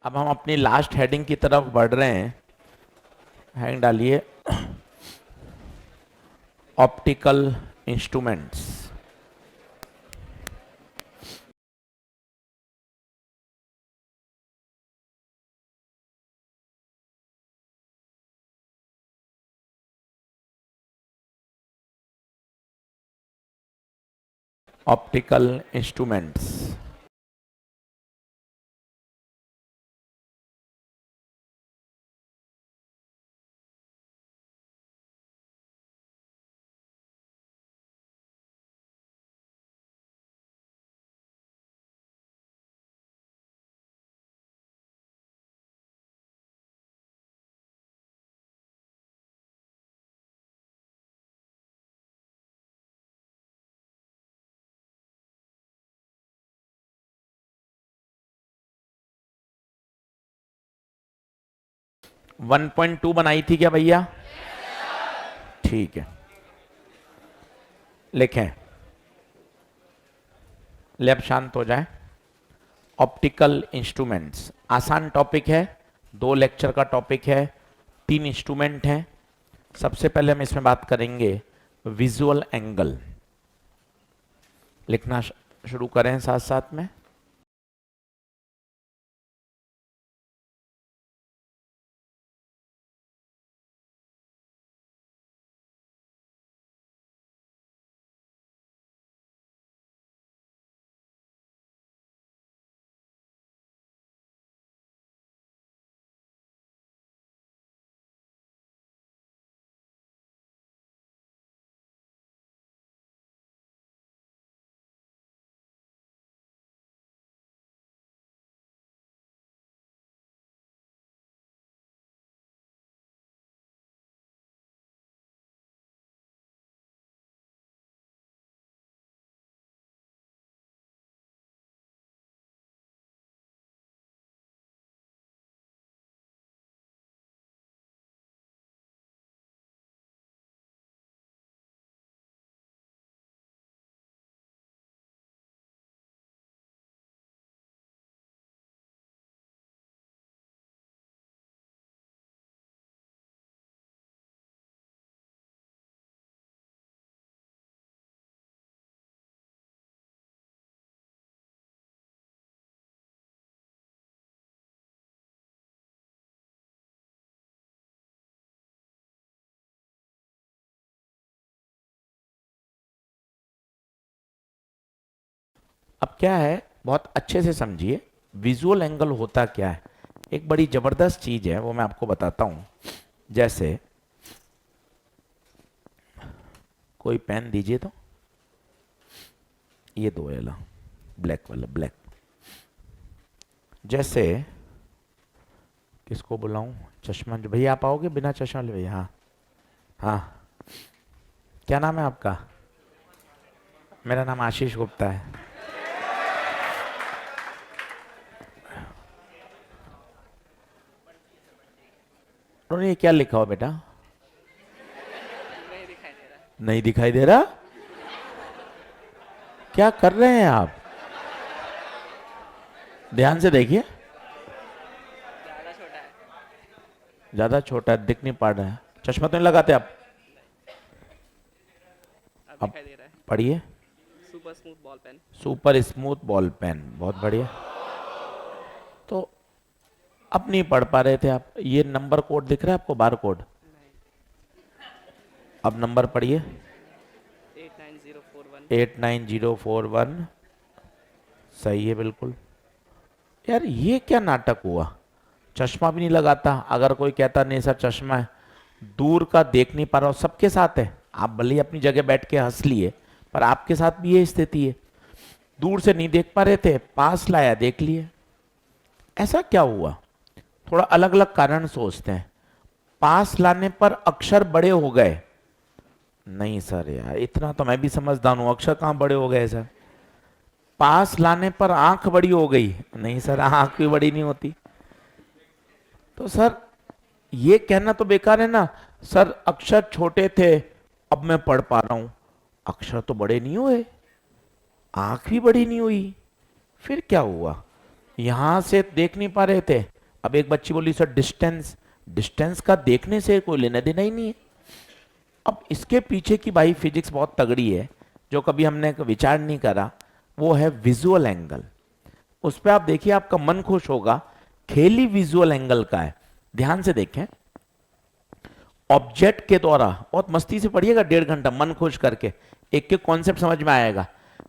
अब हम अपनी लास्ट हेडिंग की तरफ बढ़ रहे हैं। हेडिंग डालिए, optical instruments. Optical instruments. One 1.2 बनाई थी क्या भैया? ठीक है, लिखें। लेब शांत हो जाए। ऑप्टिकल इंस्ट्रूमेंट्स आसान टॉपिक है, 2 लेक्चर का टॉपिक है, 3 इंस्ट्रूमेंट हैं। सबसे पहले हम इसमें बात करेंगे विजुअल एंगल। लिखना शुरू करें साथ साथ में। अब क्या है, बहुत अच्छे से समझिए विजुअल एंगल होता क्या है। एक बड़ी जबरदस्त चीज है, वो मैं आपको बताता हूं। जैसे कोई पेन दीजिए तो, ये दो वाला, ब्लैक वाला, ब्लैक। जैसे किसको बुलाऊं? चश्मा जो भैया, आप आओगे बिना चश्मा ले भैया? हाँ हाँ, क्या नाम है आपका? मेरा नाम आशीष गुप्ता है। उन्होंने ये क्या लिखा हो बेटा? नहीं दिखाई दे रहा? क्या कर रहे हैं आप? ध्यान से देखिए। ज्यादा छोटा है, दिख नहीं पा रहा है। चश्मा तो नहीं लगाते आप? अब दिखाई दे रहा है। पढ़िए। Super smooth ball pen. Super smooth ball pen, बहुत बढ़िया। तो अब नहीं पढ़ पा रहे थे आप। ये नंबर कोड दिख रहा है आपको, बार कोड? अब नंबर पढ़िए। 89041। 89041। सही है बिल्कुल। यार ये क्या नाटक हुआ? चश्मा भी नहीं लगाता, अगर कोई कहता नहीं सर चश्मा है, दूर का देख नहीं पा रहा हूं, सबके साथ है। आप भले ही अपनी जगह बैठ के हंस लिए, पर आपके साथ भी ये स्थिति है। दूर से नहीं देख पा रहे थे, पास लाया देख लिए। ऐसा क्या हुआ? थोड़ा अलग अलग कारण सोचते हैं। पास लाने पर अक्षर बड़े हो गए? नहीं सर यार, इतना तो मैं भी समझदार हूं, अक्षर कहां बड़े हो गए सर? पास लाने पर आंख बड़ी हो गई? नहीं सर, आंख भी बड़ी नहीं होती। तो सर ये कहना तो बेकार है ना। सर अक्षर छोटे थे, अब मैं पढ़ पा रहा हूं। अक्षर तो बड़े नहीं हुए, आंख भी बड़ी नहीं हुई। फिर क्या हुआ? यहां से देख नहीं पा रहे थे, अब एक बच्ची बोली सर डिस्टेंस, डिस्टेंस का देखने से कोई लेना देना ही नहीं है। अब इसके पीछे की भाई फिजिक्स बहुत तगड़ी है, जो कभी हमने विचार नहीं करा, वो है विजुअल एंगल। उस पर आप देखिए, आपका मन खुश होगा। खेल ही विजुअल एंगल का है। ध्यान से देखें, ऑब्जेक्ट के द्वारा, बहुत मस्ती से पढ़िएगा, 1.5 घंटा मन खुश करके, एक एक कॉन्सेप्ट समझ में आएगा।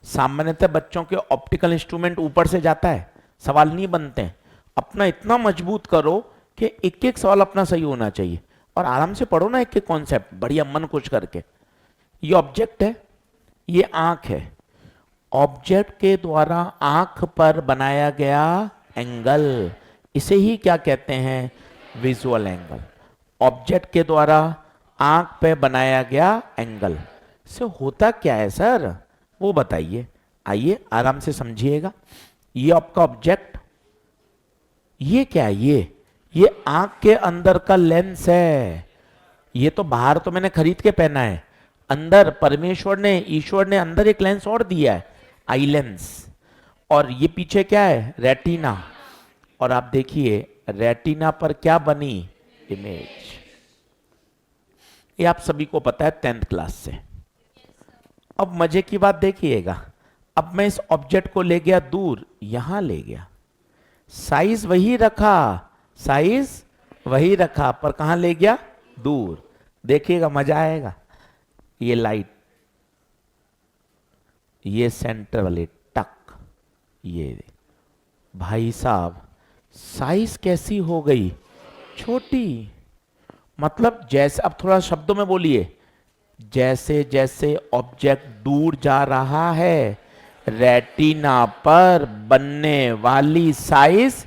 सामान्यतः बच्चों के ऑप्टिकल इंस्ट्रूमेंट ऊपर से जाता है, सवाल नहीं बनते हैं। अपना इतना मजबूत करो कि एक एक सवाल अपना सही होना चाहिए, और आराम से पढ़ो ना एक एक कॉन्सेप्ट, बढ़िया मन खुश करके। ये ऑब्जेक्ट है, ये आंख है। ऑब्जेक्ट के द्वारा आंख पर बनाया गया एंगल, इसे ही क्या कहते हैं? Visual angle. ऑब्जेक्ट के द्वारा आंख पे बनाया गया एंगल से होता क्या है सर, वो बताइए। आइए आराम से समझिएगा। ये आपका ऑब्जेक्ट, ये क्या है? ये आंख के अंदर का लेंस है। ये तो बाहर तो मैंने खरीद के पहना है, अंदर परमेश्वर ने, ईश्वर ने अंदर एक लेंस और दिया है, आई लेंस। और ये पीछे क्या है? रेटिना। और आप देखिए रेटिना पर क्या बनी? इमेज। ये आप सभी को पता है 10th क्लास से। अब मजे की बात देखिएगा, अब मैं इस ऑब्जेक्ट को ले गया दूर, यहां ले गया, साइज वही रखा, साइज वही रखा, पर कहां ले गया? दूर। देखिएगा मजा आएगा। ये लाइट, ये सेंटर वाले टक, ये भाई साहब साइज कैसी हो गई? छोटी। मतलब जैसे, अब थोड़ा शब्दों में बोलिए, जैसे जैसे ऑब्जेक्ट दूर जा रहा है, रेटिना पर बनने वाली साइज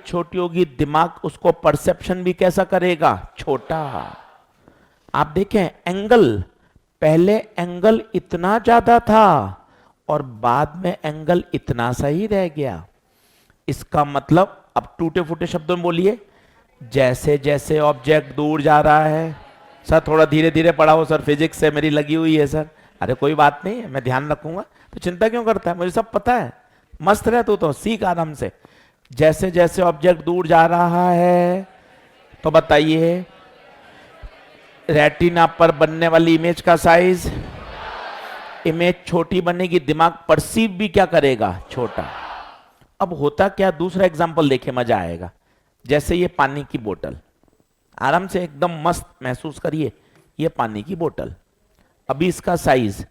छोटी होगी, दिमाग उसको परसेप्शन भी कैसा करेगा? छोटा। आप देखें एंगल, पहले एंगल इतना ज्यादा था और बाद में एंगल इतना सा ही रह गया। इसका मतलब, अब टूटे फूटे शब्दों में बोलिए, जैसे जैसे ऑब्जेक्ट दूर जा रहा है। सर थोड़ा धीरे धीरे पढ़ाओ सर, फिजिक्स से मेरी लगी हुई है सर। अरे कोई बात नहीं, मैं ध्यान रखूंगा, तो चिंता क्यों करता है, मुझे सब पता है। मस्त रहे तो सीख आराम से। जैसे जैसे ऑब्जेक्ट दूर जा रहा है, तो बताइए रेटिना पर बनने वाली इमेज का साइज, इमेज छोटी बनेगी, दिमाग परसीव भी क्या करेगा? छोटा। अब होता क्या? दूसरा एग्जांपल देखिए, मजा आएगा। जैसे ये पानी की बोतल, आराम से एकदम मस्त महसूस करिए, ये पानी की बोतल, अभी इसका साइज,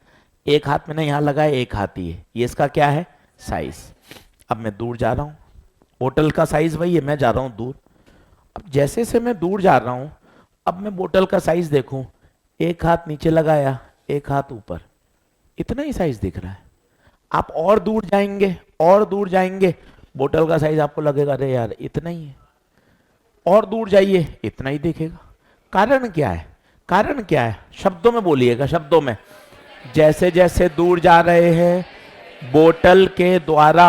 एक हाथ मैंने यहां लगाया, एक हाथ ये इसका क्या है? साइज। अब मैं दूर जा रहा हूं, बोतल का साइज वही है, मैं जा रहा हूं दूर। अब जैसे से मैं दूर जा रहा हूं, अब मैं बोतल का साइज देखूं, एक हाथ नीचे लगाया, एक हाथ ऊपर, इतना ही साइज दिख रहा है। आप और दूर जाएंगे, और दूर जाएंगे, बोतल का साइज आपको लगेगा अरे यार इतना ही है। और दूर जाइए, इतना ही दिखेगा। कारण क्या है? कारण क्या है? शब्दों में बोलिएगा, शब्दों में। जैसे जैसे दूर जा रहे हैं, बोतल के द्वारा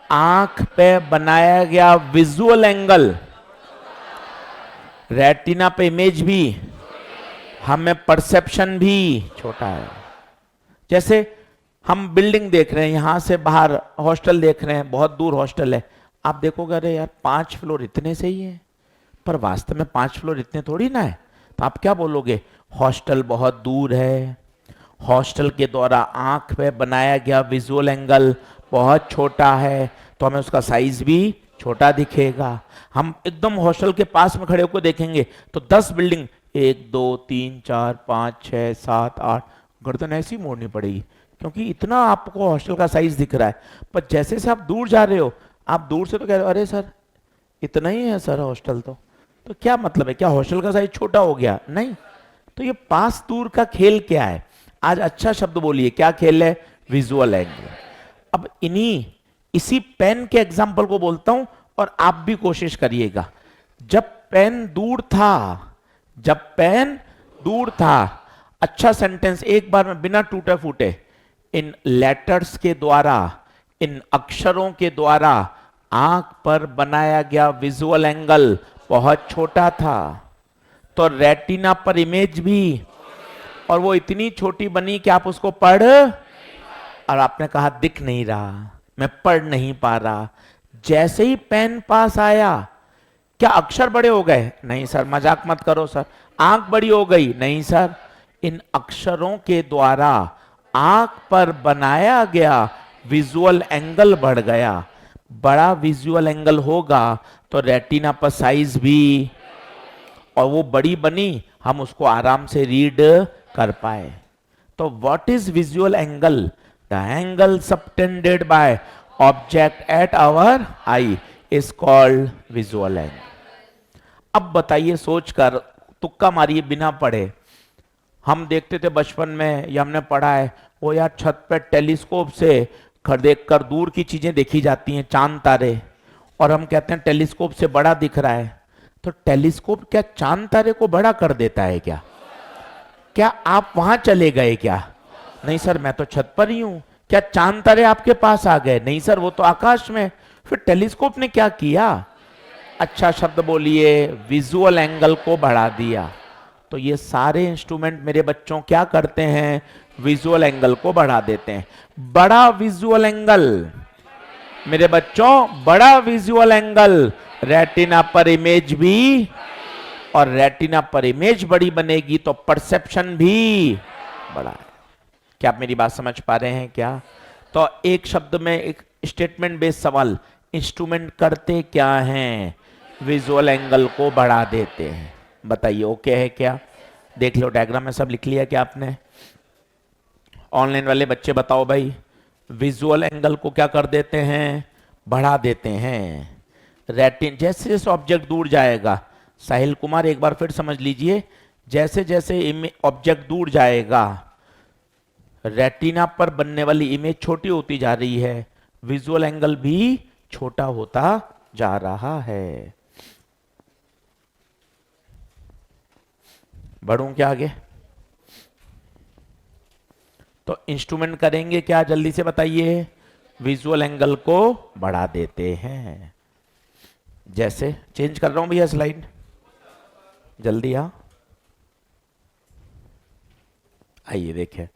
आंख पे बनाया गया विजुअल एंगल, रेटिना पे इमेज भी, हमें परसेप्शन भी छोटा है। जैसे हम बिल्डिंग देख रहे हैं, यहां से बाहर हॉस्टल देख रहे हैं, बहुत दूर हॉस्टल है, आप देखोगे अरे यार 5 फ्लोर इतने से ही है, पर वास्तव में 5 फ्लोर इतने थोड़ी ना है। तो आप क्या बोलोगे? हॉस्टल बहुत दूर है, हॉस्टल के द्वारा आंख पे बनाया गया विजुअल एंगल बहुत छोटा है, तो हमें उसका साइज भी छोटा दिखेगा। हम एकदम हॉस्टल के पास में खड़े होकर देखेंगे तो 10 बिल्डिंग, 1 2 3 4 5 6 7 8, गर्दन ऐसी मोड़नी पड़ेगी, क्योंकि इतना आपको हॉस्टल का साइज दिख रहा है। पर जैसे से आप दूर जा रहे हो, आप दूर से तो कह रहे हो अरे सर इतना ही है सर हॉस्टल, तो क्या मतलब है? क्या हॉस्टल का साइज छोटा हो गया? नहीं। तो ये पास दूर का खेल क्या है? आज अच्छा शब्द बोलिए, क्या खेल है? Visual angle. अब इसी पेन के एग्जाम्पल को बोलता हूं और आप भी कोशिश करिएगा। जब पेन दूर था, जब पेन दूर था, अच्छा सेंटेंस एक बार में बिना टूटे फूटे, इन लेटर्स के द्वारा, इन अक्षरों के द्वारा आंख पर बनाया गया विजुअल एंगल बहुत छोटा था, तो रेटिना पर इमेज भी, और वो इतनी छोटी बनी कि आप उसको पढ़, और आपने कहा दिख नहीं रहा, मैं पढ़ नहीं पा रहा। जैसे ही पेन पास आया, क्या अक्षर बड़े हो गए? नहीं सर, मजाक मत करो सर। आंख बड़ी हो गई? नहीं सर। इन अक्षरों के द्वारा आंख पर बनाया गया विजुअल एंगल बढ़ गया। बड़ा विजुअल एंगल होगा तो रेटिना पर साइज भी, और वो बड़ी बनी, हम उसको आराम से रीड कर पाए। तो what is visual angle? The angle subtended by object at our eye is called visual angle. अब बताइए, सोचकर तुक्का मारिए बिना पढ़े। हम देखते थे बचपन में, या हमने पढ़ा है, वो यार छत पे टेलीस्कोप से देख कर दूर की चीजें देखी जाती हैं, चांद तारे, और हम कहते हैं टेलीस्कोप से बड़ा दिख रहा है। तो टेलीस्कोप क्या चांद तारे को बड़ा कर देता है क्या? क्या आप वहां चले गए क्या? नहीं सर, मैं तो छत पर ही हूं। क्या चांद तारे आपके पास आ गए? नहीं सर, वो तो आकाश में। फिर टेलीस्कोप ने क्या किया? अच्छा शब्द बोलिए, विजुअल एंगल को बढ़ा दिया। तो ये सारे इंस्ट्रूमेंट मेरे बच्चों क्या करते हैं? विजुअल एंगल को बढ़ा देते हैं। बड़ा विजुअल एंगल मेरे बच्चों, बड़ा विजुअल एंगल रेटिना पर इमेज भी, और रेटिना पर इमेज बड़ी बनेगी तो परसेप्शन भी बड़ा है। क्या आप मेरी बात समझ पा रहे हैं क्या? तो एक शब्द में एक स्टेटमेंट बेस्ड सवाल, इंस्ट्रूमेंट करते क्या हैं? विजुअल एंगल को बढ़ा देते हैं। बताइए ओके है क्या? देख लो डायग्राम में सब लिख लिया क्या आपने? ऑनलाइन वाले बच्चे बताओ भाई, विजुअल एंगल को क्या कर देते हैं? बढ़ा देते हैं। रेटिन, जैसे जैसे ऑब्जेक्ट दूर जाएगा, साहिल कुमार एक बार फिर समझ लीजिए, जैसे जैसे ऑब्जेक्ट दूर जाएगा रेटिना पर बनने वाली इमेज छोटी होती जा रही है, विजुअल एंगल भी छोटा होता जा रहा है। बढ़ूं क्या आगे? तो इंस्ट्रूमेंट करेंगे क्या, जल्दी से बताइए? विजुअल एंगल को बढ़ा देते हैं। जैसे चेंज कर रहा हूं भैया स्लाइड, जल्दी आ आइए देखें।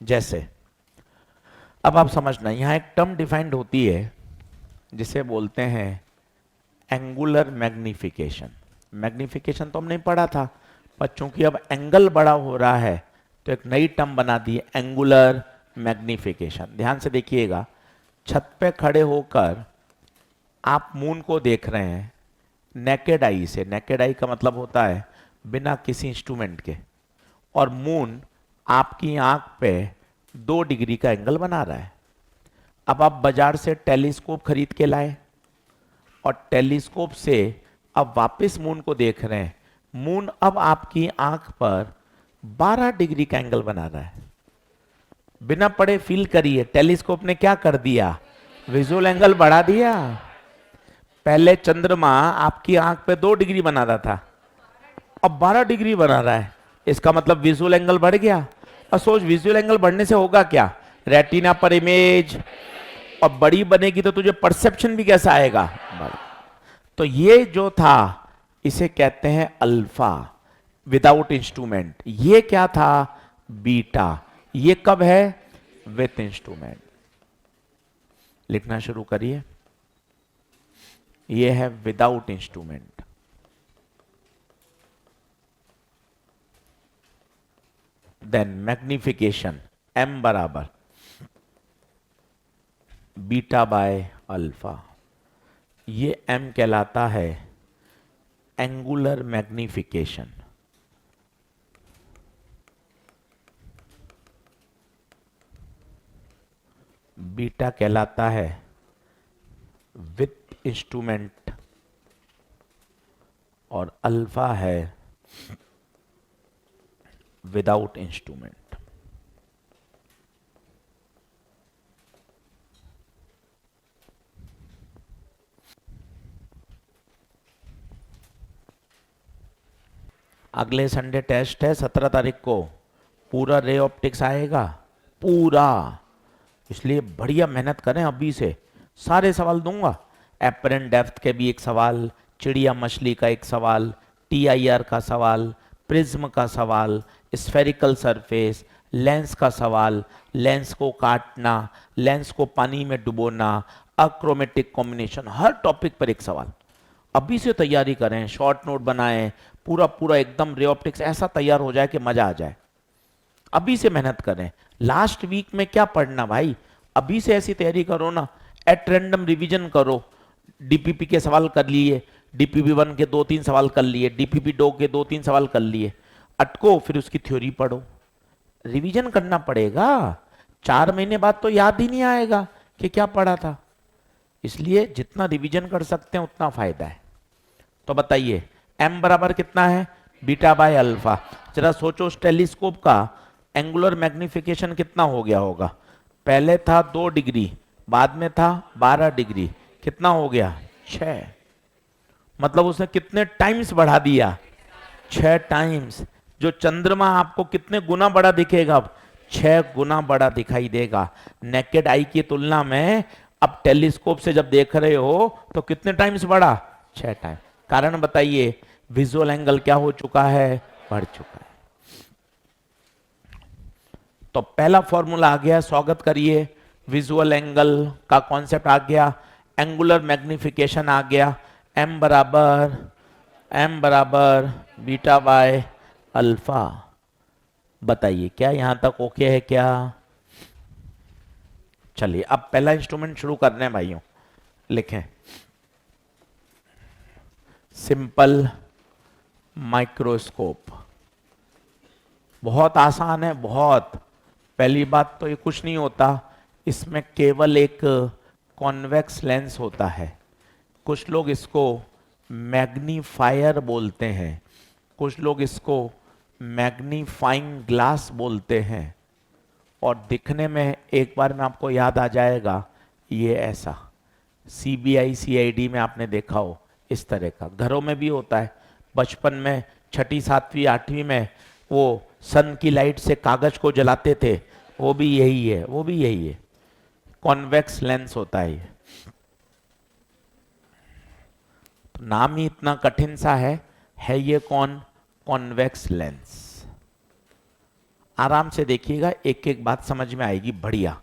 जैसे अब आप समझना, यहां एक टर्म डिफाइंड होती है जिसे बोलते हैं एंगुलर मैग्निफिकेशन। मैग्निफिकेशन तो हमने पढ़ा था, पर चूंकि अब एंगल बड़ा हो रहा है तो एक नई टर्म बना दी है, एंगुलर मैग्निफिकेशन। ध्यान से देखिएगा, छत पे खड़े होकर आप मून को देख रहे हैं नेकेड आई से। नेकेड आई का मतलब होता है बिना किसी इंस्ट्रूमेंट के, और मून आपकी आंख पे 2 डिग्री का एंगल बना रहा है। अब आप बाजार से टेलीस्कोप खरीद के लाए, और टेलीस्कोप से अब वापस मून को देख रहे हैं। मून अब आपकी आंख पर 12 डिग्री का एंगल बना रहा है। बिना पढ़े फील करिए, टेलीस्कोप ने क्या कर दिया? विजुअल एंगल बढ़ा दिया। पहले चंद्रमा आपकी आंख पे 2 डिग्री बना रहा था, अब 12 डिग्री बना रहा है। इसका मतलब विजुअल एंगल बढ़ गया। और सोच, विजुअल एंगल बढ़ने से होगा क्या? रेटिना पर इमेज, और बड़ी बनेगी तो तुझे परसेप्शन भी कैसा आएगा? बड़ा। तो ये जो था इसे कहते हैं अल्फा, विदाउट इंस्ट्रूमेंट। ये क्या था? बीटा। ये कब है? With instrument. लिखना शुरू करिए। ये है without instrument. Then magnification, m बराबर बीटा बाय अल्फा। ये m कहलाता है एंगुलर मैग्निफिकेशन। बीटा कहलाता है विथ इंस्ट्रूमेंट, और अल्फा है विदाउट इंस्ट्रूमेंट। अगले संडे टेस्ट है 17 तारीख को, पूरा रे ऑप्टिक्स आएगा पूरा, इसलिए बढ़िया मेहनत करें अभी से। सारे सवाल दूंगा, एपरेंट डेप्थ के भी एक सवाल, चिड़िया मछली का एक सवाल, टीआईआर का सवाल, प्रिज्म का सवाल, स्फेरिकल सरफेस, लेंस का सवाल, लेंस को काटना, लेंस को पानी में डुबोना, अक्रोमेटिक कॉम्बिनेशन, हर टॉपिक पर एक सवाल। अभी से तैयारी करें, शॉर्ट नोट बनाएं, पूरा पूरा एकदम रे ऑप्टिक्स ऐसा तैयार हो जाए कि मजा आ जाए। अभी से मेहनत करें। लास्ट वीक में क्या पढ़ना भाई, अभी से ऐसी तैयारी करो ना, एट रैंडम रिवीजन करो। डीपीपी के सवाल कर लिए, डीपीपी 1 के 2-3 सवाल कर लिए, डीपीपी 2 के 2-3 सवाल कर लिए, अटको, फिर उसकी थ्योरी पढ़ो। रिवीजन करना पड़ेगा, 4 महीने बाद तो याद ही नहीं आएगा कि क्या पढ़ा था। इसलिए जितना रिवीजन कर सकते हैं उतना फायदा है। तो बताइए m बराबर कितना है, बीटा बाय अल्फा। जरा सोचो उस टेलीस्कोप का एंगुलर मैग्निफिकेशन कितना हो गया होगा। पहले था 2 डिग्री, बाद में था 12 डिग्री, कितना हो गया 6। मतलब उसने कितने टाइम्स बढ़ा दिया, 6 टाइम्स। जो चंद्रमा आपको कितने गुना बड़ा दिखेगा, अब 6 गुना बड़ा दिखाई देगा नेकेड आई की तुलना में। अब टेलीस्कोप से जब देख रहे हो तो कितने टाइम्स बढ़ा, 6 टाइम। कारण बताइए, विजुअल एंगल क्या हो चुका है, बढ़ चुका है। तो पहला फॉर्मूला आ गया, स्वागत करिए। विजुअल एंगल का कॉन्सेप्ट आ गया, एंगुलर मैग्निफिकेशन आ गया, m बराबर बीटा बाय अल्फा। बताइए क्या यहां तक ओके है क्या? चलिए अब पहला इंस्ट्रूमेंट शुरू कर रहे हैं भाइयों। लिखें सिंपल माइक्रोस्कोप। बहुत आसान है, बहुत। पहली बात तो ये कुछ नहीं होता, इसमें केवल एक कॉन्वेक्स लेंस होता है। कुछ लोग इसको मैग्नीफायर बोलते हैं, कुछ लोग इसको मैग्नीफाइंग ग्लास बोलते हैं। और दिखने में एक बार में आपको याद आ जाएगा, ये ऐसा CBI CID में आपने देखा हो इस तरह का, घरों में भी होता है। बचपन में 6ठी 7वीं 8वीं में वो सन की लाइट से कागज को जलाते थे, वो भी यही है, वो भी यही है, कॉन्वेक्स लेंस होता है ये। तो नाम ही इतना कठिन सा है ये कौन, कॉन्वेक्स लेंस। आराम से देखिएगा, एक एक बात समझ में आएगी, बढ़िया।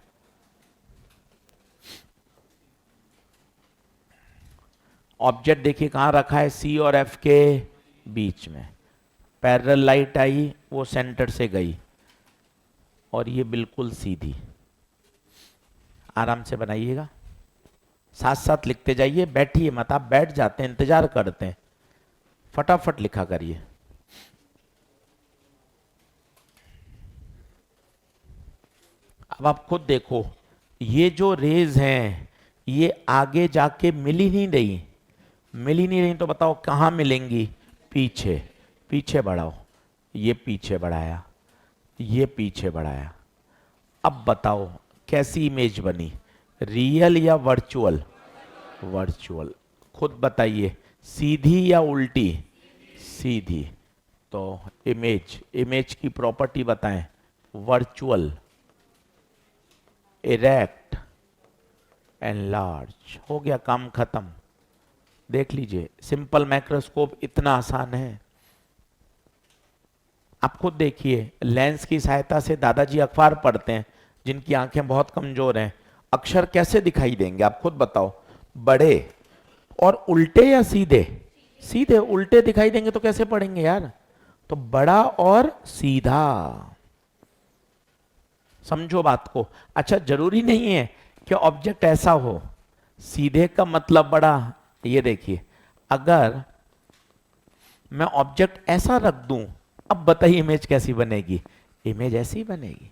ऑब्जेक्ट देखिए कहां रखा है, C और F के बीच में। पैरेलल लाइट आई, वो सेंटर से गई और ये बिल्कुल सीधी। आराम से बनाइएगा, साथ साथ लिखते जाइए, बैठिए मत, आप बैठ जाते हैं, इंतजार करते हैं, फटाफट लिखा करिए। अब आप खुद देखो, ये जो रेज हैं ये आगे जाके मिल ही नहीं रही, मिल ही नहीं रही, तो बताओ कहां मिलेंगी, पीछे। पीछे बढ़ाओ, ये पीछे बढ़ाया, ये पीछे बढ़ाया। अब बताओ कैसी इमेज बनी, रियल या वर्चुअल? वर्चुअल। खुद बताइए, सीधी या उल्टी? सीधी। तो इमेज की प्रॉपर्टी बताएं, वर्चुअल, इरेक्ट, एनलार्ज। हो गया काम खत्म। देख लीजिए, सिंपल माइक्रोस्कोप इतना आसान है। आप खुद देखिए, लेंस की सहायता से दादाजी अखबार पढ़ते हैं, जिनकी आंखें बहुत कमजोर हैं, अक्षर कैसे दिखाई देंगे आप खुद बताओ, बड़े और उल्टे या सीधे? सीधे। उल्टे दिखाई देंगे तो कैसे पढ़ेंगे यार? तो बड़ा और सीधा। समझो बात को। अच्छा, जरूरी नहीं है कि ऑब्जेक्ट ऐसा हो, सीधे का मतलब बड़ा। ये देखिए, अगर मैं ऑब्जेक्ट ऐसा रख दूं, अब बताइए इमेज कैसी बनेगी? इमेज ऐसी बनेगी।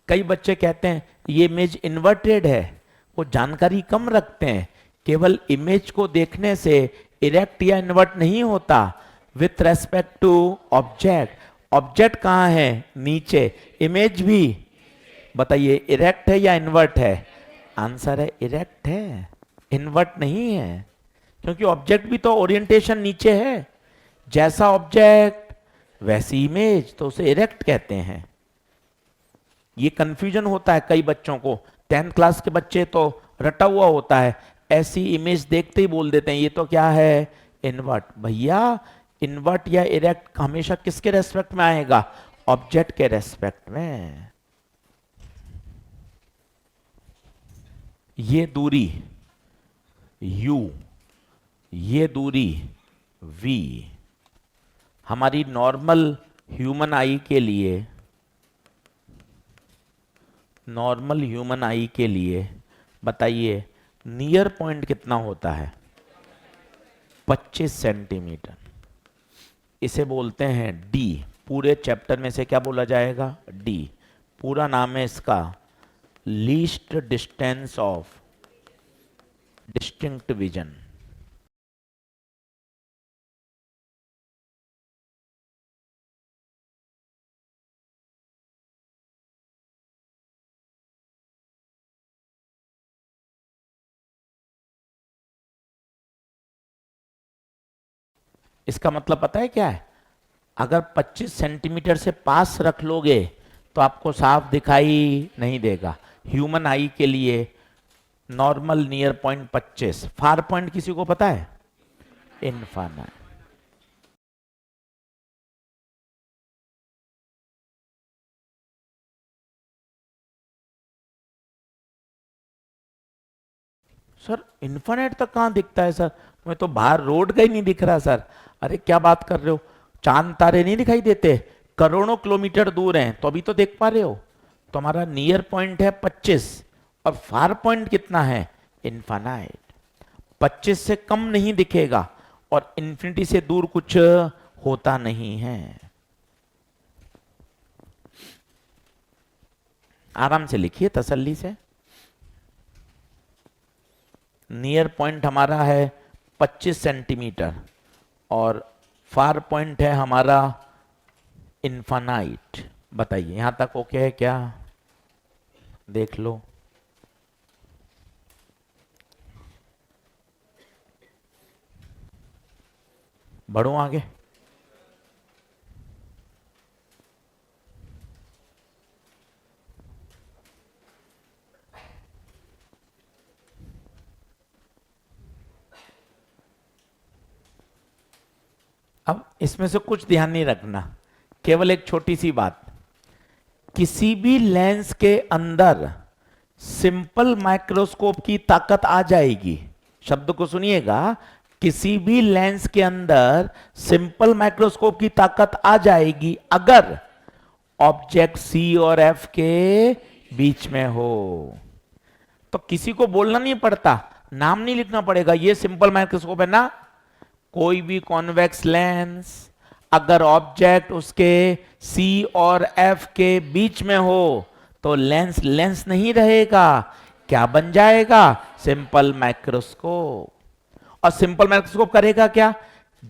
कई बच्चे कहते हैं ये इमेज इन्वर्टेड है, वो जानकारी कम रखते हैं। केवल इमेज को देखने से इरेक्ट या इन्वर्ट नहीं होता, with respect to object. Object कहां है? नीचे। इमेज भी बताइए इरेक्ट है या इन्वर्ट है? आंसर है इरेक्ट है, इन्वर्ट नहीं है, क्योंकि ऑब्जेक्ट भी तो ओरिएंटेशन नीचे है। जैसा ऑब्जेक्ट वैसी इमेज, तो उसे इरेक्ट कहते हैं। ये कंफ्यूजन होता है कई बच्चों को, 10th क्लास के बच्चे तो रटा हुआ होता है, ऐसी इमेज देखते ही बोल देते हैं ये तो क्या है, इन्वर्ट। भैया इन्वर्ट या इरेक्ट हमेशा किसके रेस्पेक्ट में आएगा? ऑब्जेक्ट के रेस्पेक्ट में। ये दूरी u, ये दूरी v हमारी नॉर्मल ह्यूमन आई के लिए, नॉर्मल ह्यूमन आई के लिए बताइए नियर पॉइंट कितना होता है? 25 सेंटीमीटर। इसे बोलते हैं डी। पूरे चैप्टर में से क्या बोला जाएगा? डी। पूरा नाम है इसका least distance of distinct vision. इसका मतलब पता है क्या है? अगर 25 सेंटीमीटर से पास रख लोगे तो आपको साफ दिखाई नहीं देगा। ह्यूमन आई के लिए normal near point 25, far point किसी को पता है? इनफाइनाइट। सर इन्फाइनाइट तक कहाँ दिखता है सर? मैं तो बाहर रोड का ही नहीं दिख रहा सर। अरे क्या बात कर रहे हो? चांद तारे नहीं दिखाई देते? करोड़ों किलोमीटर दूर हैं तो अभी तो देख पा रहे हो। तो हमारा नियर पॉइंट है 25 और फार पॉइंट कितना है? इन्फाइनाइट। 25 से कम नहीं दिखेगा और इन्फिनिटी से दूर कुछ होता नहीं है। आराम से लिखिए, तसल्ली से। नियर पॉइंट हमारा है 25 सेंटीमीटर और फार पॉइंट है हमारा इन्फानाइट। बताइए यहां तक ओके है क्या? देख लो। बढ़ो आगे। अब इसमें से कुछ ध्यान नहीं रखना, केवल एक छोटी सी बात। किसी भी लेंस के अंदर सिंपल माइक्रोस्कोप की ताकत आ जाएगी। शब्द को सुनिएगा, किसी भी लेंस के अंदर सिंपल माइक्रोस्कोप की ताकत आ जाएगी अगर ऑब्जेक्ट सी और एफ के बीच में हो। तो किसी को बोलना नहीं पड़ता, नाम नहीं लिखना पड़ेगा, ये सिंपल माइक्रोस्कोप है ना। कोई भी कॉन्वेक्स लेंस अगर ऑब्जेक्ट उसके सी और एफ के बीच में हो तो लेंस लेंस नहीं रहेगा, क्या बन जाएगा? Simple microscope. और सिंपल माइक्रोस्कोप करेगा क्या?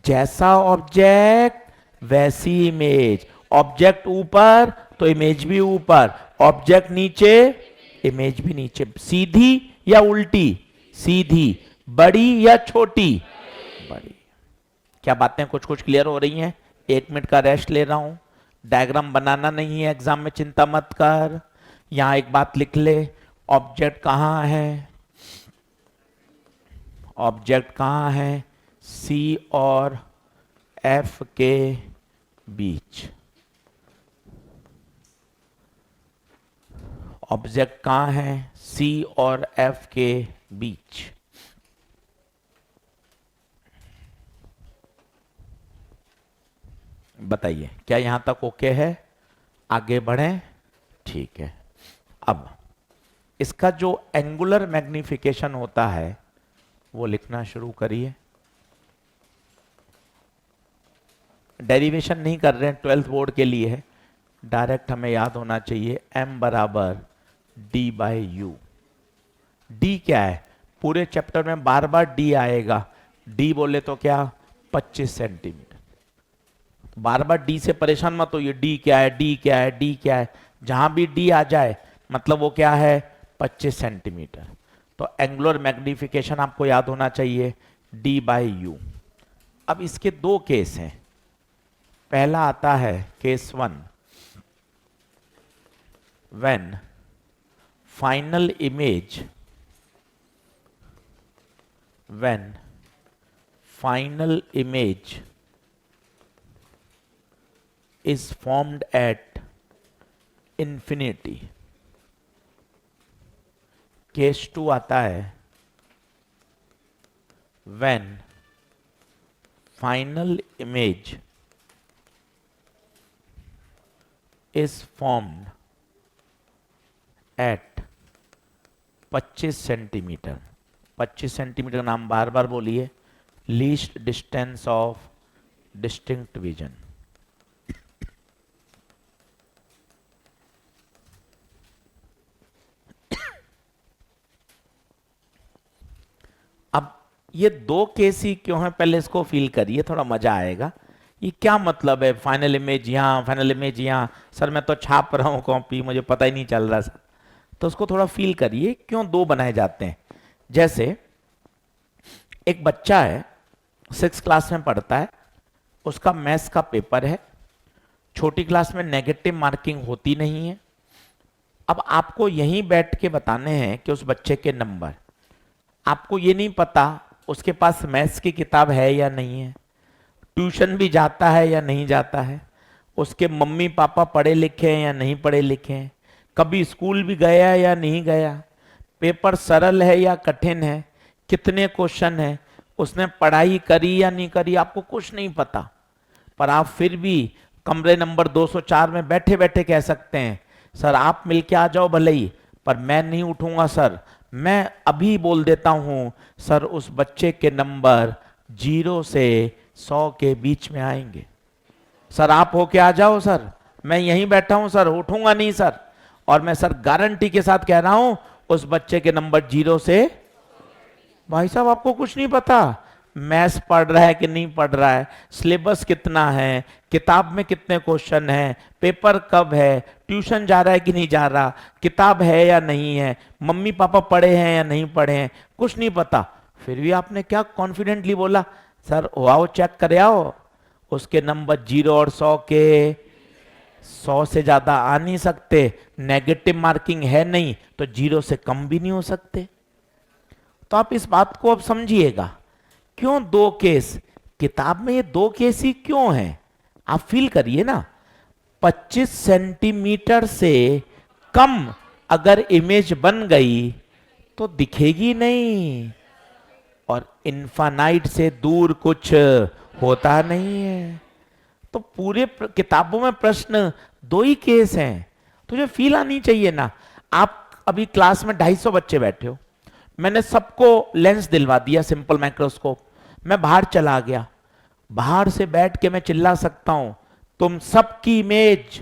जैसा ऑब्जेक्ट वैसी इमेज। ऑब्जेक्ट ऊपर तो इमेज भी ऊपर, ऑब्जेक्ट नीचे इमेज भी नीचे। सीधी या उल्टी? सीधी। बड़ी या छोटी? बड़ी। क्या बातें कुछ कुछ क्लियर हो रही हैं? 1 मिनट का रेस्ट ले रहा हूं। डायग्राम बनाना नहीं है एग्जाम में, चिंता मत कर। यहां एक बात लिख ले, ऑब्जेक्ट कहां है? ऑब्जेक्ट कहां है? सी और एफ के बीच। ऑब्जेक्ट कहां है? सी और एफ के बीच। बताइए क्या यहां तक ओके है? आगे बढ़ें? ठीक है। अब इसका जो एंगुलर मैग्निफिकेशन होता है वो लिखना शुरू करिए। डेरिवेशन नहीं कर रहे हैं, 12th बोर्ड के लिए है, डायरेक्ट हमें याद होना चाहिए m बराबर d बाई यू। d क्या है? पूरे चैप्टर में बार बार d आएगा। d बोले तो क्या? 25 सेंटीमीटर। बार बार d से परेशान मत होइए, d क्या है, d क्या है, d क्या है। जहां भी d आ जाए मतलब वो क्या है? 25 सेंटीमीटर। तो एंगुलर मैग्निफिकेशन आपको याद होना चाहिए d बाई यू। अब इसके दो केस हैं। पहला आता है case 1, when final image, when final image is formed at infinity, case 2 आता है when final image is formed at 25 centimetre. 25 centimetre का नाम बार बार बोलिए, least distance of distinct vision. अब ये दो केस ही क्यों है, पहले इसको फील करिए, थोड़ा मजा आएगा। ये क्या मतलब है, फाइनल इमेज यहाँ, फाइनल इमेज यहाँ। सर मैं तो छाप रहा हूँ कॉपी, मुझे पता ही नहीं चल रहा सर। तो उसको थोड़ा फील करिए, क्यों दो बनाए जाते हैं। जैसे एक बच्चा है, 6 क्लास में पढ़ता है, उसका मैथ्स का पेपर है। छोटी क्लास में नेगेटिव मार्किंग होती नहीं है। अब आपको यहीं बैठ के बताने हैं कि उस बच्चे के नंबर। आपको ये नहीं पता उसके पास मैथ्स की किताब है या नहीं है, ट्यूशन भी जाता है या नहीं जाता है, उसके मम्मी पापा पढ़े लिखे हैं या नहीं पढ़े लिखे हैं, कभी स्कूल भी गया या नहीं गया, पेपर सरल है या कठिन है, कितने क्वेश्चन है, उसने पढ़ाई करी या नहीं करी, आपको कुछ नहीं पता। पर आप फिर भी कमरे नंबर 204 में बैठे बैठे कह सकते हैं सर आप मिलके आ जाओ भले ही, पर मैं नहीं उठूंगा सर, मैं अभी बोल देता हूं सर उस बच्चे के नंबर 0 से 100 के बीच में आएंगे। सर आप होके आ जाओ सर, मैं यहीं बैठा हूं सर, उठूंगा नहीं सर। और मैं सर गारंटी के साथ कह रहा हूं उस बच्चे के नंबर 0 से, भाई साहब आपको कुछ नहीं पता मैथ्स पढ़ रहा है कि नहीं पढ़ रहा है, सिलेबस कितना है, किताब में कितने क्वेश्चन हैं, पेपर कब है, ट्यूशन जा रहा है कि नहीं जा रहा, किताब है या नहीं है, मम्मी पापा पढ़े हैं या नहीं पढ़े हैं, कुछ नहीं पता। फिर भी आपने क्या कॉन्फिडेंटली बोला सर आओ चेक करे आओ, उसके नंबर 0 और 100 के 100 से ज्यादा आ नहीं सकते, नेगेटिव मार्किंग है नहीं तो 0 से कम भी नहीं हो सकते। तो आप इस बात को अब समझिएगा, क्यों दो केस, किताब में ये दो केस ही क्यों हैं, आप फील करिए ना। 25 सेंटीमीटर से कम अगर इमेज बन गई तो दिखेगी नहीं, और इनफाइनाइट से दूर कुछ होता नहीं है। तो पूरे किताबों में प्रश्न दो ही केस हैं, तुझे फील आनी चाहिए ना। आप अभी क्लास में 250 बच्चे बैठे हो, मैंने सबको लेंस दिलवा दिया सिंपल माइक्रोस्कोप, मैं बाहर चला गया, बाहर से बैठ के मैं चिल्ला सकता हूं तुम सबकी इमेज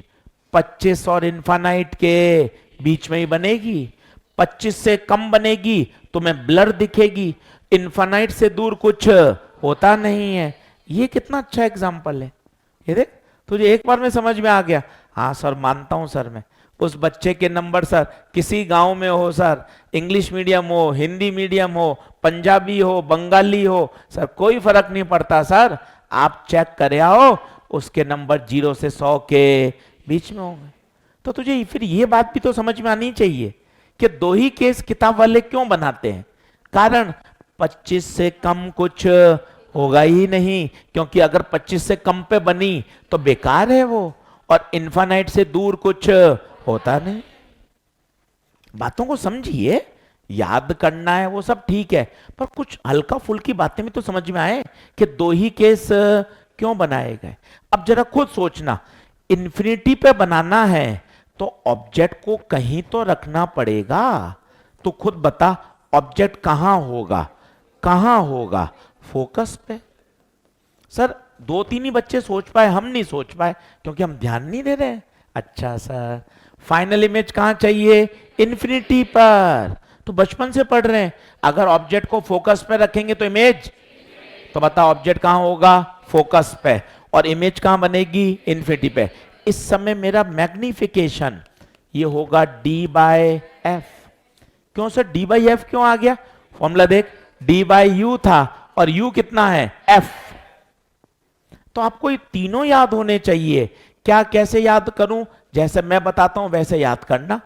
25 और इनफाइनाइट के बीच में ही बनेगी, 25 से कम बनेगी तुम्हें ब्लर दिखेगी, इनफाइनाइट से दूर कुछ होता नहीं है। ये कितना अच्छा एग्जाम्पल है, ये देख तुझे एक बार में समझ में आ गया। हाँ सर मानता हूं सर, मैं उस बच्चे के नंबर सर किसी गांव में हो सर, इंग्लिश मीडियम हो, हिंदी मीडियम हो, पंजाबी हो, बंगाली हो, सर कोई फर्क नहीं पड़ता सर, आप चेक करे आओ उसके नंबर 0 से 100 के बीच में होंगे। तो तुझे फिर ये बात भी तो समझ में आनी चाहिए कि दो ही केस किताब वाले क्यों बनाते हैं। कारण 25 से कम कुछ होगा ही नहीं, क्योंकि अगर 25 से कम पे बनी तो बेकार है वो, और इनफाइनाइट से दूर कुछ होता नहीं। बातों को समझिए, याद करना है वो सब ठीक है, पर कुछ हल्का फुल्की बातें भी तो समझ में आए कि दो ही केस क्यों बनाए गए। अब जरा खुद सोचना, इन्फिनिटी पे बनाना है तो ऑब्जेक्ट को कहीं तो रखना पड़ेगा। तो खुद बता ऑब्जेक्ट कहां होगा, कहां होगा, फोकस पे। सर 2-3 ही बच्चे सोच पाए, हम नहीं सोच पाए क्योंकि हम ध्यान नहीं दे रहे हैं। अच्छा सर फाइनल इमेज कहां चाहिए, इन्फिनिटी पर, तो बचपन से पढ़ रहे हैं। अगर ऑब्जेक्ट को फोकस पे रखेंगे तो इमेज, तो बता ऑब्जेक्ट कहां होगा, फोकस पे, और इमेज कहां बनेगी, इन्फिनिटी पे। इस समय मेरा मैग्निफिकेशन ये होगा d/f। क्यों सर d/f क्यों आ गया, फॉर्मूला देख, d/u था और u कितना है, f। तो आपको ये तीनों याद होने चाहिए। क्या कैसे याद करूं, जैसे मैं बताता हूं वैसे याद करना।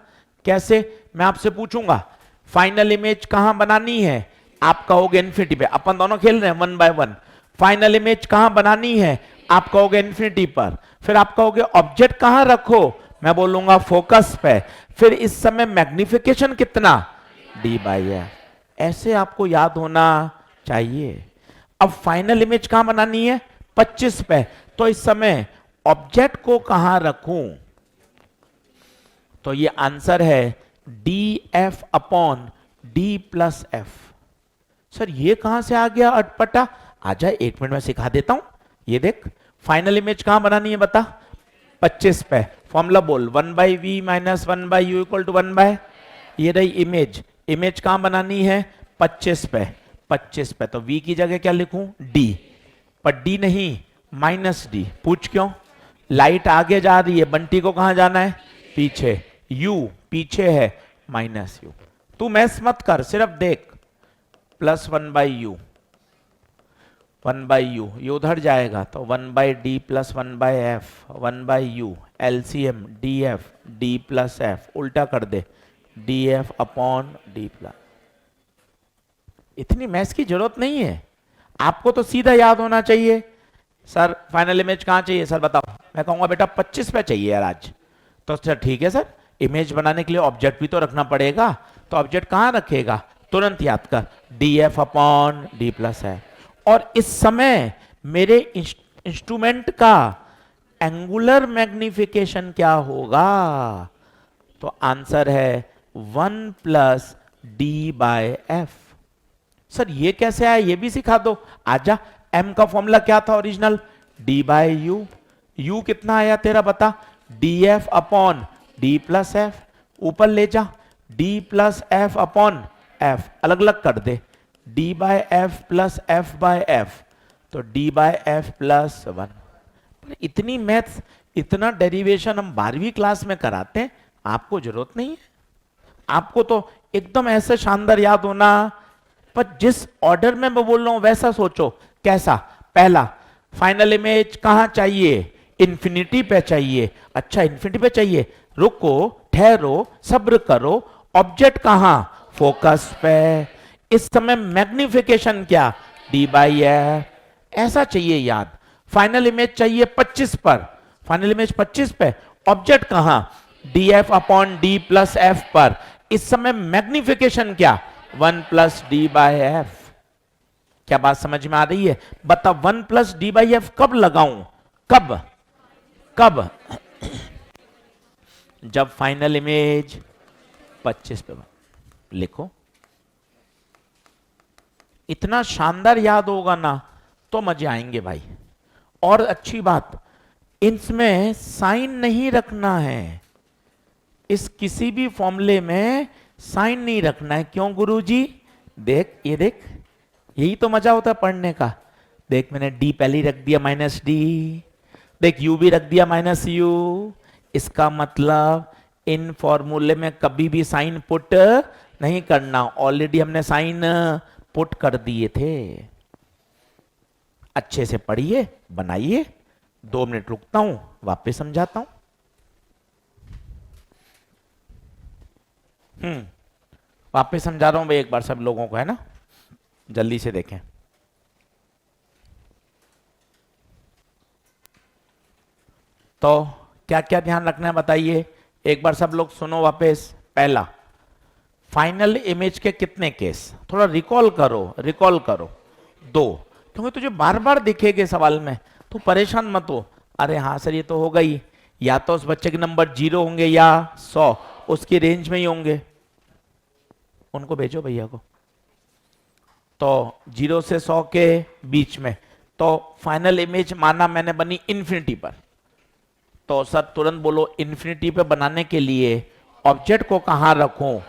कैसे, मैं आपसे पूछूंगा फाइनल इमेज कहां बनानी है, आप कहोगे इन्फिनिटी पे, अपन दोनों खेल रहे हैं 1 by 1। फाइनल इमेज कहां बनानी है, आप कहोगे इन्फिनिटी पर। फिर आप कहोगे ऑब्जेक्ट कहां रखो, मैं बोलूंगा फोकस पे। फिर इस समय मैग्निफिकेशन कितना, डी बाई एफ। ऐसे आपको याद होना चाहिए। अब फाइनल इमेज कहां बनानी है? 25 पे। तो इस समय ऑब्जेक्ट को कहां रखूं? तो ये आंसर है D F upon D plus F. Sir ये कहां से आ गया अटपटा? आजा 1 मिनट में सिखा देता हूं। ये देख, फाइनल इमेज कहां बनानी है बता? 25 पे। फॉर्मूला बोल, 1/v minus 1/u equal to 1/। ये रही इमेज। इमेज कहां बनानी है? 25 पे। 25 पे तो v की जगह क्या लिखूं? d। पर d नहीं, माइनस d। पूछ क्यों? लाइट आगे जा रही है, बंटी को कहां जाना है? पीछे। u पीछे है, माइनस u। तू मैस मत कर, सिर्फ देख। प्लस 1/u, 1/u ये उधर जाएगा तो 1/d plus 1/f, 1/u LCM df d plus f, उल्टा कर दे df अपॉन d प्लस। इतनी मैथ्स की जरूरत नहीं है, आपको तो सीधा याद होना चाहिए। सर फाइनल इमेज कहां चाहिए? सर बताओ। मैं कहूंगा बेटा 25 पे चाहिए यार आज। तो सर ठीक है सर, इमेज बनाने के लिए ऑब्जेक्ट भी तो रखना पड़ेगा। तो ऑब्जेक्ट कहां रखेगा? तुरंत याद कर, df अपॉन d प्लस है। और इस समय मेरे इंस्ट्रूमेंट का एंगुलर मैग्निफिकेशन क्या होगा? तो आंसर है 1 plus D by F. Sir ये कैसे आया, ये भी सिखा दो। आजा, m का फॉर्मूला क्या था ओरिजिनल? d बाय यू। u कितना आया तेरा बता? df upon d plus F. ऊपर ले जा, d plus F upon f, अलग अलग कर दे। d by F plus f by f, तो d बाय एफ प्लस 1। इतनी मैथ्स, इतना डेरिवेशन हम 12वीं क्लास में कराते हैं, आपको जरूरत नहीं है। आपको तो एकदम ऐसे शानदार याद होना। पर जिस ऑर्डर में मैं बोल रहा हूं वैसा सोचो। कैसा? पहला, फाइनल इमेज कहां चाहिए? इंफिनिटी पे चाहिए। अच्छा इंफिनिटी पे चाहिए, रुको, ठहरो, सब्र करो। ऑब्जेक्ट कहां? फोकस पे। इस समय मैग्निफिकेशन क्या? D by F. ऐसा चाहिए याद। फाइनल इमेज चाहिए 25 पर। फाइनल इमेज 25 पे, ऑब्जेक्ट कहां? D F upon D plus F पर। इस समय मैग्निफिकेशन क्या? 1 प्लस डी बाई एफ। क्या बात समझ में आ रही है? बता 1 प्लस डी बाई एफ कब लगाऊं? कब? कब? जब फाइनल इमेज 25 पे। लिखो, इतना शानदार याद होगा ना तो मजे आएंगे भाई। और अच्छी बात, इसमें साइन नहीं रखना है। इस किसी भी फॉर्मूले में साइन नहीं रखना है। क्यों गुरुजी? देख, ये देख, यही तो मजा होता है पढ़ने का। देख मैंने d पहले ही रख दिया माइनस d, देख u भी रख दिया माइनस u। इसका मतलब इन फॉर्मूले में कभी भी साइन पुट नहीं करना, ऑलरेडी हमने साइन पुट कर दिए थे। अच्छे से पढ़िए, बनाइए। 2 मिनट रुकता हूं, वापस समझाता हूं। वापस समझा रहा हूं भाई एक बार सब लोगों को, है ना? जल्दी से देखें। तो क्या क्या ध्यान रखना है बताइए, एक बार सब लोग सुनो वापस। पहला, फाइनल इमेज के कितने केस? थोड़ा रिकॉल करो, रिकॉल करो। 2, क्योंकि तुझे बार बार दिखेगे सवाल में, तो परेशान मत हो। अरे हाँ सर ये तो हो गई, या तो उस बच्चे के नंबर 0 होंगे या 100, उसकी रेंज में ही होंगे। उनको भेजो भैया को। तो 0 से 100 के बीच में, तो फाइनल इमेज माना मैंने बनी इंफिनिटी पर। तो सर तुरंत बोलो, इंफिनिटी पे बनाने के लिए ऑब्जेक्ट को कहां रखूं?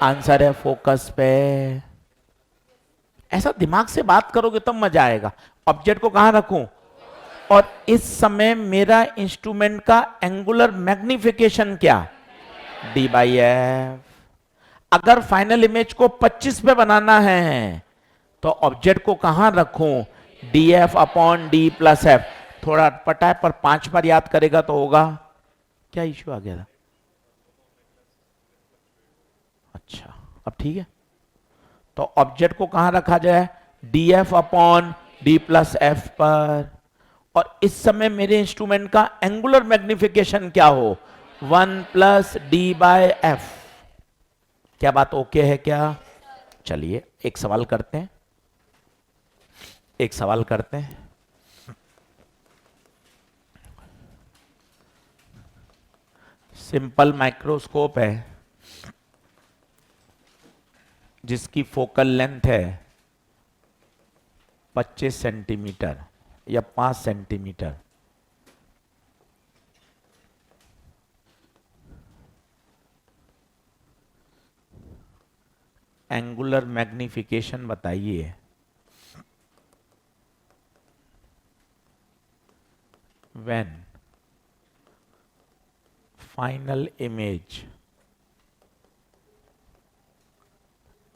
आंसर है फोकस पे। ऐसा दिमाग से बात करोगे तब मजा आएगा। ऑब्जेक्ट को कहां रखूं? और इस समय मेरा इंस्ट्रूमेंट का एंगुलर मैग्निफिकेशन क्या? D by F. अगर फाइनल इमेज को 25 पे बनाना है तो ऑब्जेक्ट को कहां रखूं? D F upon D plus F. थोड़ा अटपटा है पर 5 बार याद करेगा तो होगा। क्या इश्यू आ गया था? अच्छा अब ठीक है। तो ऑब्जेक्ट को कहां रखा जाए? D F upon D plus F पर। और इस समय मेरे इंस्ट्रूमेंट का एंगुलर मैग्निफिकेशन क्या हो? 1 प्लस डी बाय एफ। क्या बात ओके है क्या? चलिए एक सवाल करते हैं, एक सवाल करते हैं। सिंपल माइक्रोस्कोप है जिसकी फोकल लेंथ है 25 सेंटीमीटर या 5 सेंटीमीटर। एंगुलर मैग्निफिकेशन बताइए। When final image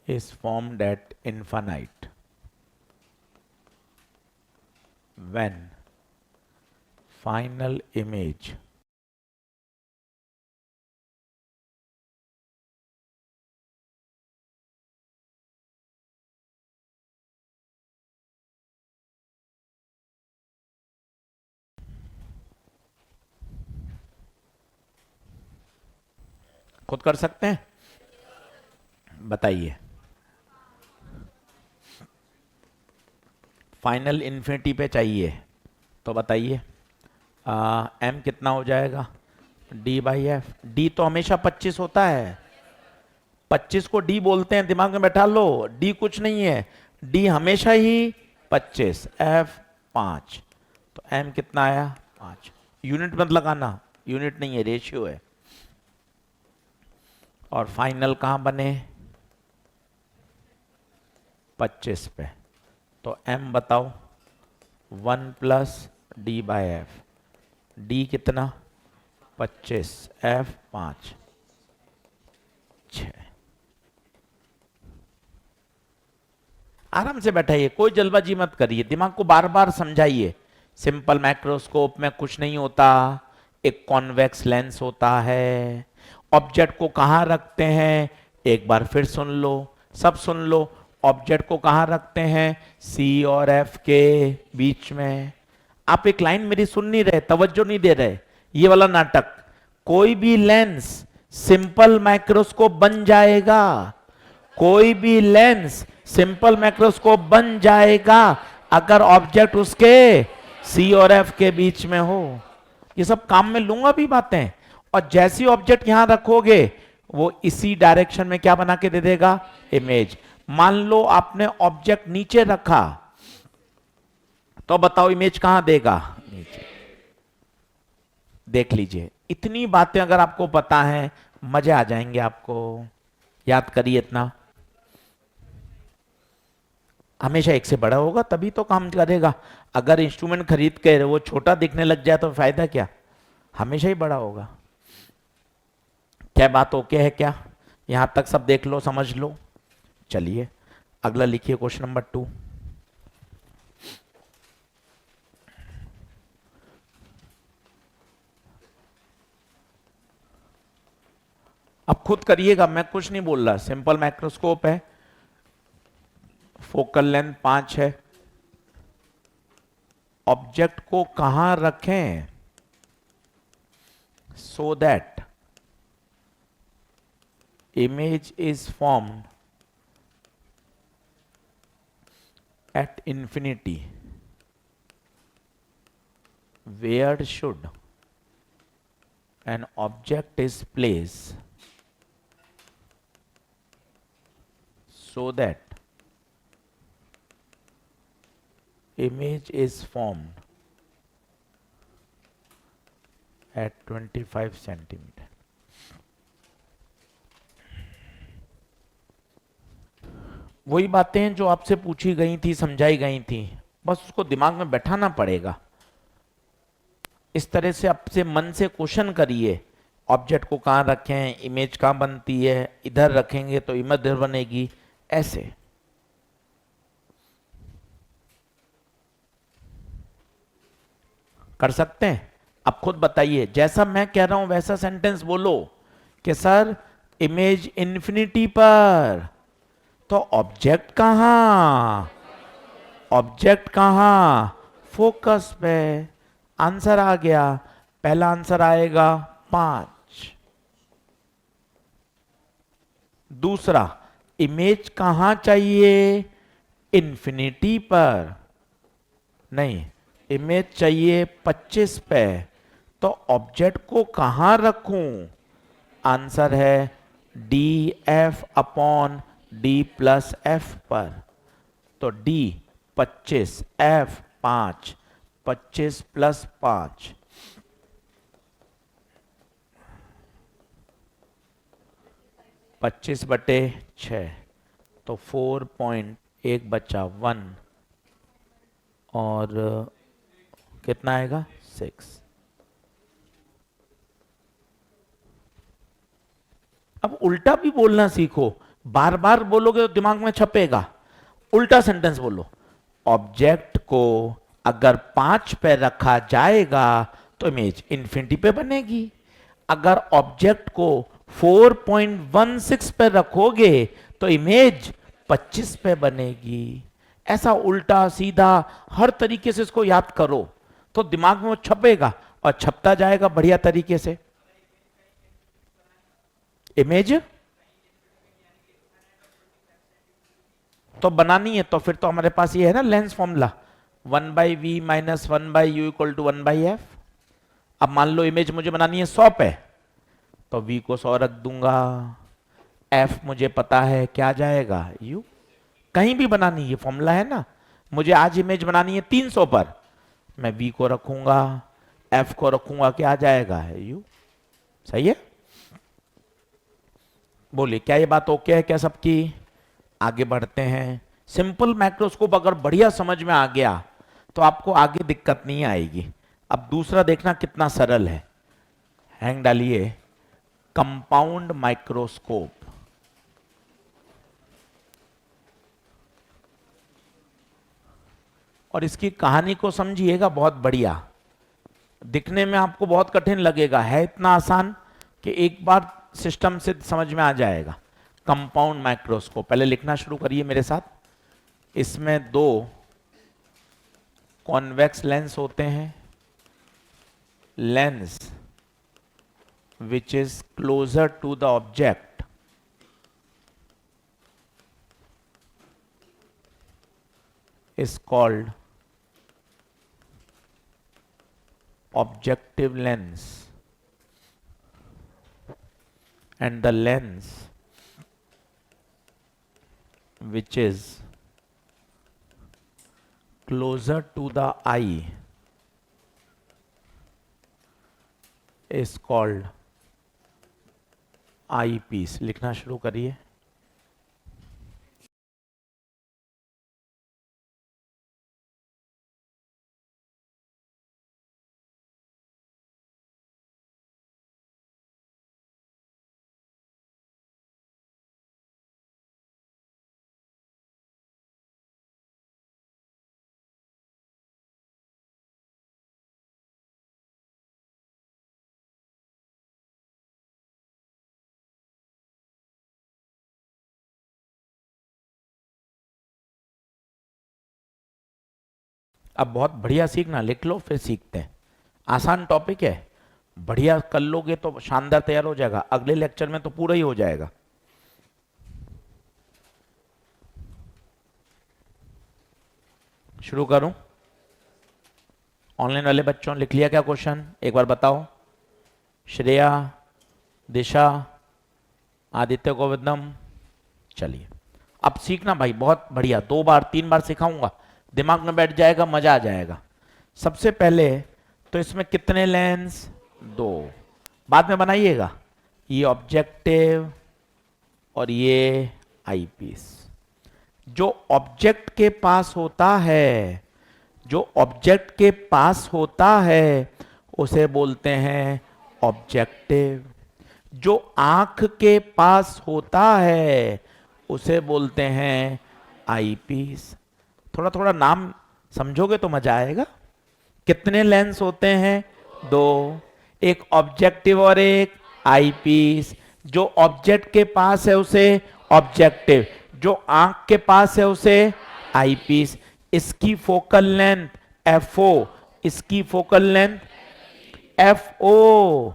is formed at infinite, when final image खुद कर सकते हैं, बताइए। फाइनल इन्फिनिटी पे चाहिए तो बताइए एम कितना हो जाएगा? D by F. डी तो हमेशा 25 होता है, 25 को डी बोलते हैं, दिमाग में बैठा लो। डी कुछ नहीं है, डी हमेशा ही 25, एफ 5, तो एम कितना आया? 5। यूनिट मत लगाना, यूनिट नहीं है, रेशियो है। और फाइनल कहां बने? 25 पे, तो m बताओ 1 plus D by F. D कितना? 25, एफ 5, 6। आराम से बैठाइए, कोई जल्दबाजी मत करिए, दिमाग को बार बार समझाइए। सिंपल माइक्रोस्कोप में कुछ नहीं होता, एक कॉन्वेक्स लेंस होता है। ऑब्जेक्ट को कहां रखते हैं? एक बार फिर सुन लो, सब सुन लो। ऑब्जेक्ट को कहां रखते हैं? सी और एफ के बीच में। आप एक लाइन मेरी सुन नहीं रहे, तवज्जो नहीं दे रहे। ये वाला नाटक, कोई भी लेंस सिंपल माइक्रोस्कोप बन जाएगा, कोई भी लेंस सिंपल माइक्रोस्कोप बन जाएगा अगर ऑब्जेक्ट उसके सी और एफ के बीच में हो। ये सब काम में लूंगा भी बातें, और जैसी ऑब्जेक्ट यहां रखोगे वो इसी डायरेक्शन में क्या बना के दे देगा? इमेज। मान लो आपने ऑब्जेक्ट नीचे रखा, तो बताओ इमेज कहां देगा? नीचे। देख लीजिए, इतनी बातें अगर आपको पता है, मजे आ जाएंगे आपको। याद करिए इतना, हमेशा एक से बड़ा होगा तभी तो काम करेगा। अगर इंस्ट्रूमेंट खरीद कर वो छोटा दिखने लग जाए तो फायदा क्या? हमेशा ही बड़ा होगा। क्या बात ओके है क्या? यहां तक सब देख लो, समझ लो। चलिए अगला लिखिए, क्वेश्चन नंबर 2। अब खुद करिएगा, मैं कुछ नहीं बोल रहा। सिंपल माइक्रोस्कोप है, फोकल लेंथ 5 है। ऑब्जेक्ट को कहां रखें so that image is formed at infinity? Where should an object is placed so that image is formed at 25 centimeter? वही बातें जो आपसे पूछी गई थी, समझाई गई थी, बस उसको दिमाग में बैठाना पड़ेगा। इस तरह से आपसे मन से क्वेश्चन करिए, ऑब्जेक्ट को कहां रखें, इमेज कहां बनती है, इधर रखेंगे तो इमेज इधर बनेगी, ऐसे। कर सकते हैं? अब खुद बताइए, जैसा मैं कह रहा हूं वैसा सेंटेंस बोलो कि सर इमेज इंफिनिटी पर, तो ऑब्जेक्ट कहां? ऑब्जेक्ट कहां? फोकस पे। आंसर आ गया, पहला आंसर आएगा 5। दूसरा, इमेज कहां चाहिए? इन्फिनिटी पर नहीं, इमेज चाहिए 25 पे। तो ऑब्जेक्ट को कहां रखूं? आंसर है D F upon D plus F पर। तो डी 25, एफ 5, 25 प्लस 5, 25/6, तो 4.1 बचा 1, और कितना आएगा 6। अब उल्टा भी बोलना सीखो, बार बार बोलोगे तो दिमाग में छपेगा। उल्टा सेंटेंस बोलो, ऑब्जेक्ट को अगर 5 पे रखा जाएगा तो इमेज इन्फिनिटी पे बनेगी, अगर ऑब्जेक्ट को 4.16 पे रखोगे तो इमेज 25 पे बनेगी। ऐसा उल्टा सीधा हर तरीके से इसको याद करो तो दिमाग में वो छपेगा और छपता जाएगा बढ़िया तरीके से। इमेज तो बनानी है तो फिर तो हमारे पास ये है ना lens formula, 1/v minus 1/u equal to 1/f। अब मान लो इमेज मुझे बनानी है 100 पे, तो v को 100 रख दूंगा, f मुझे पता है क्या जाएगा u। कहीं भी बनानी, ये फॉर्मूला है ना। मुझे आज इमेज बनानी है 300 पर, मैं v को रखूंगा, f को रखूंगा, क्या जाएगा u। सही है? बोलिए क्या ये बात ओके है क्या सबकी? आगे बढ़ते हैं। सिंपल माइक्रोस्कोप अगर बढ़िया समझ में आ गया तो आपको आगे दिक्कत नहीं आएगी। अब दूसरा देखना कितना सरल है। हैंग डालिए, कंपाउंड माइक्रोस्कोप। और इसकी कहानी को समझिएगा, बहुत बढ़िया। दिखने में आपको बहुत कठिन लगेगा, है इतना आसान कि एक बार सिस्टम से समझ में आ जाएगा। कंपाउंड माइक्रोस्कोप, पहले लिखना शुरू करिए मेरे साथ। इसमें 2 कॉन्वेक्स लेंस होते हैं। Lens which is closer to the object is called objective lens, and the lens which is closer to the eye is called eyepiece। लिखना शुरू करिए। अब बहुत बढ़िया सीखना, लिख लो फिर सीखते हैं। आसान टॉपिक है, बढ़िया कर लोगे तो शानदार तैयार हो जाएगा, अगले लेक्चर में तो पूरा ही हो जाएगा। शुरू करूं? ऑनलाइन वाले बच्चों लिख लिया क्या क्वेश्चन? एक बार बताओ। श्रेया, दिशा, आदित्य, गोविंदम। चलिए अब सीखना भाई, बहुत बढ़िया। 2 बार 3 बार सिखाऊंगा, दिमाग में बैठ जाएगा, मजा आ जाएगा। सबसे पहले तो इसमें कितने लेंस? 2। बाद में बनाइएगा, ये ऑब्जेक्टिव और ये आईपीस। जो ऑब्जेक्ट के पास होता है, जो ऑब्जेक्ट के पास होता है उसे बोलते हैं ऑब्जेक्टिव। जो आंख के पास होता है उसे बोलते हैं आईपीस। थोड़ा थोड़ा नाम समझोगे तो मजा आएगा। कितने लेंस होते हैं? 2, एक ऑब्जेक्टिव और एक आईपीस। जो ऑब्जेक्ट के पास है उसे ऑब्जेक्टिव, जो आंख के पास है उसे आईपीस। इसकी फोकल लेंथ FO, इसकी focal length FO,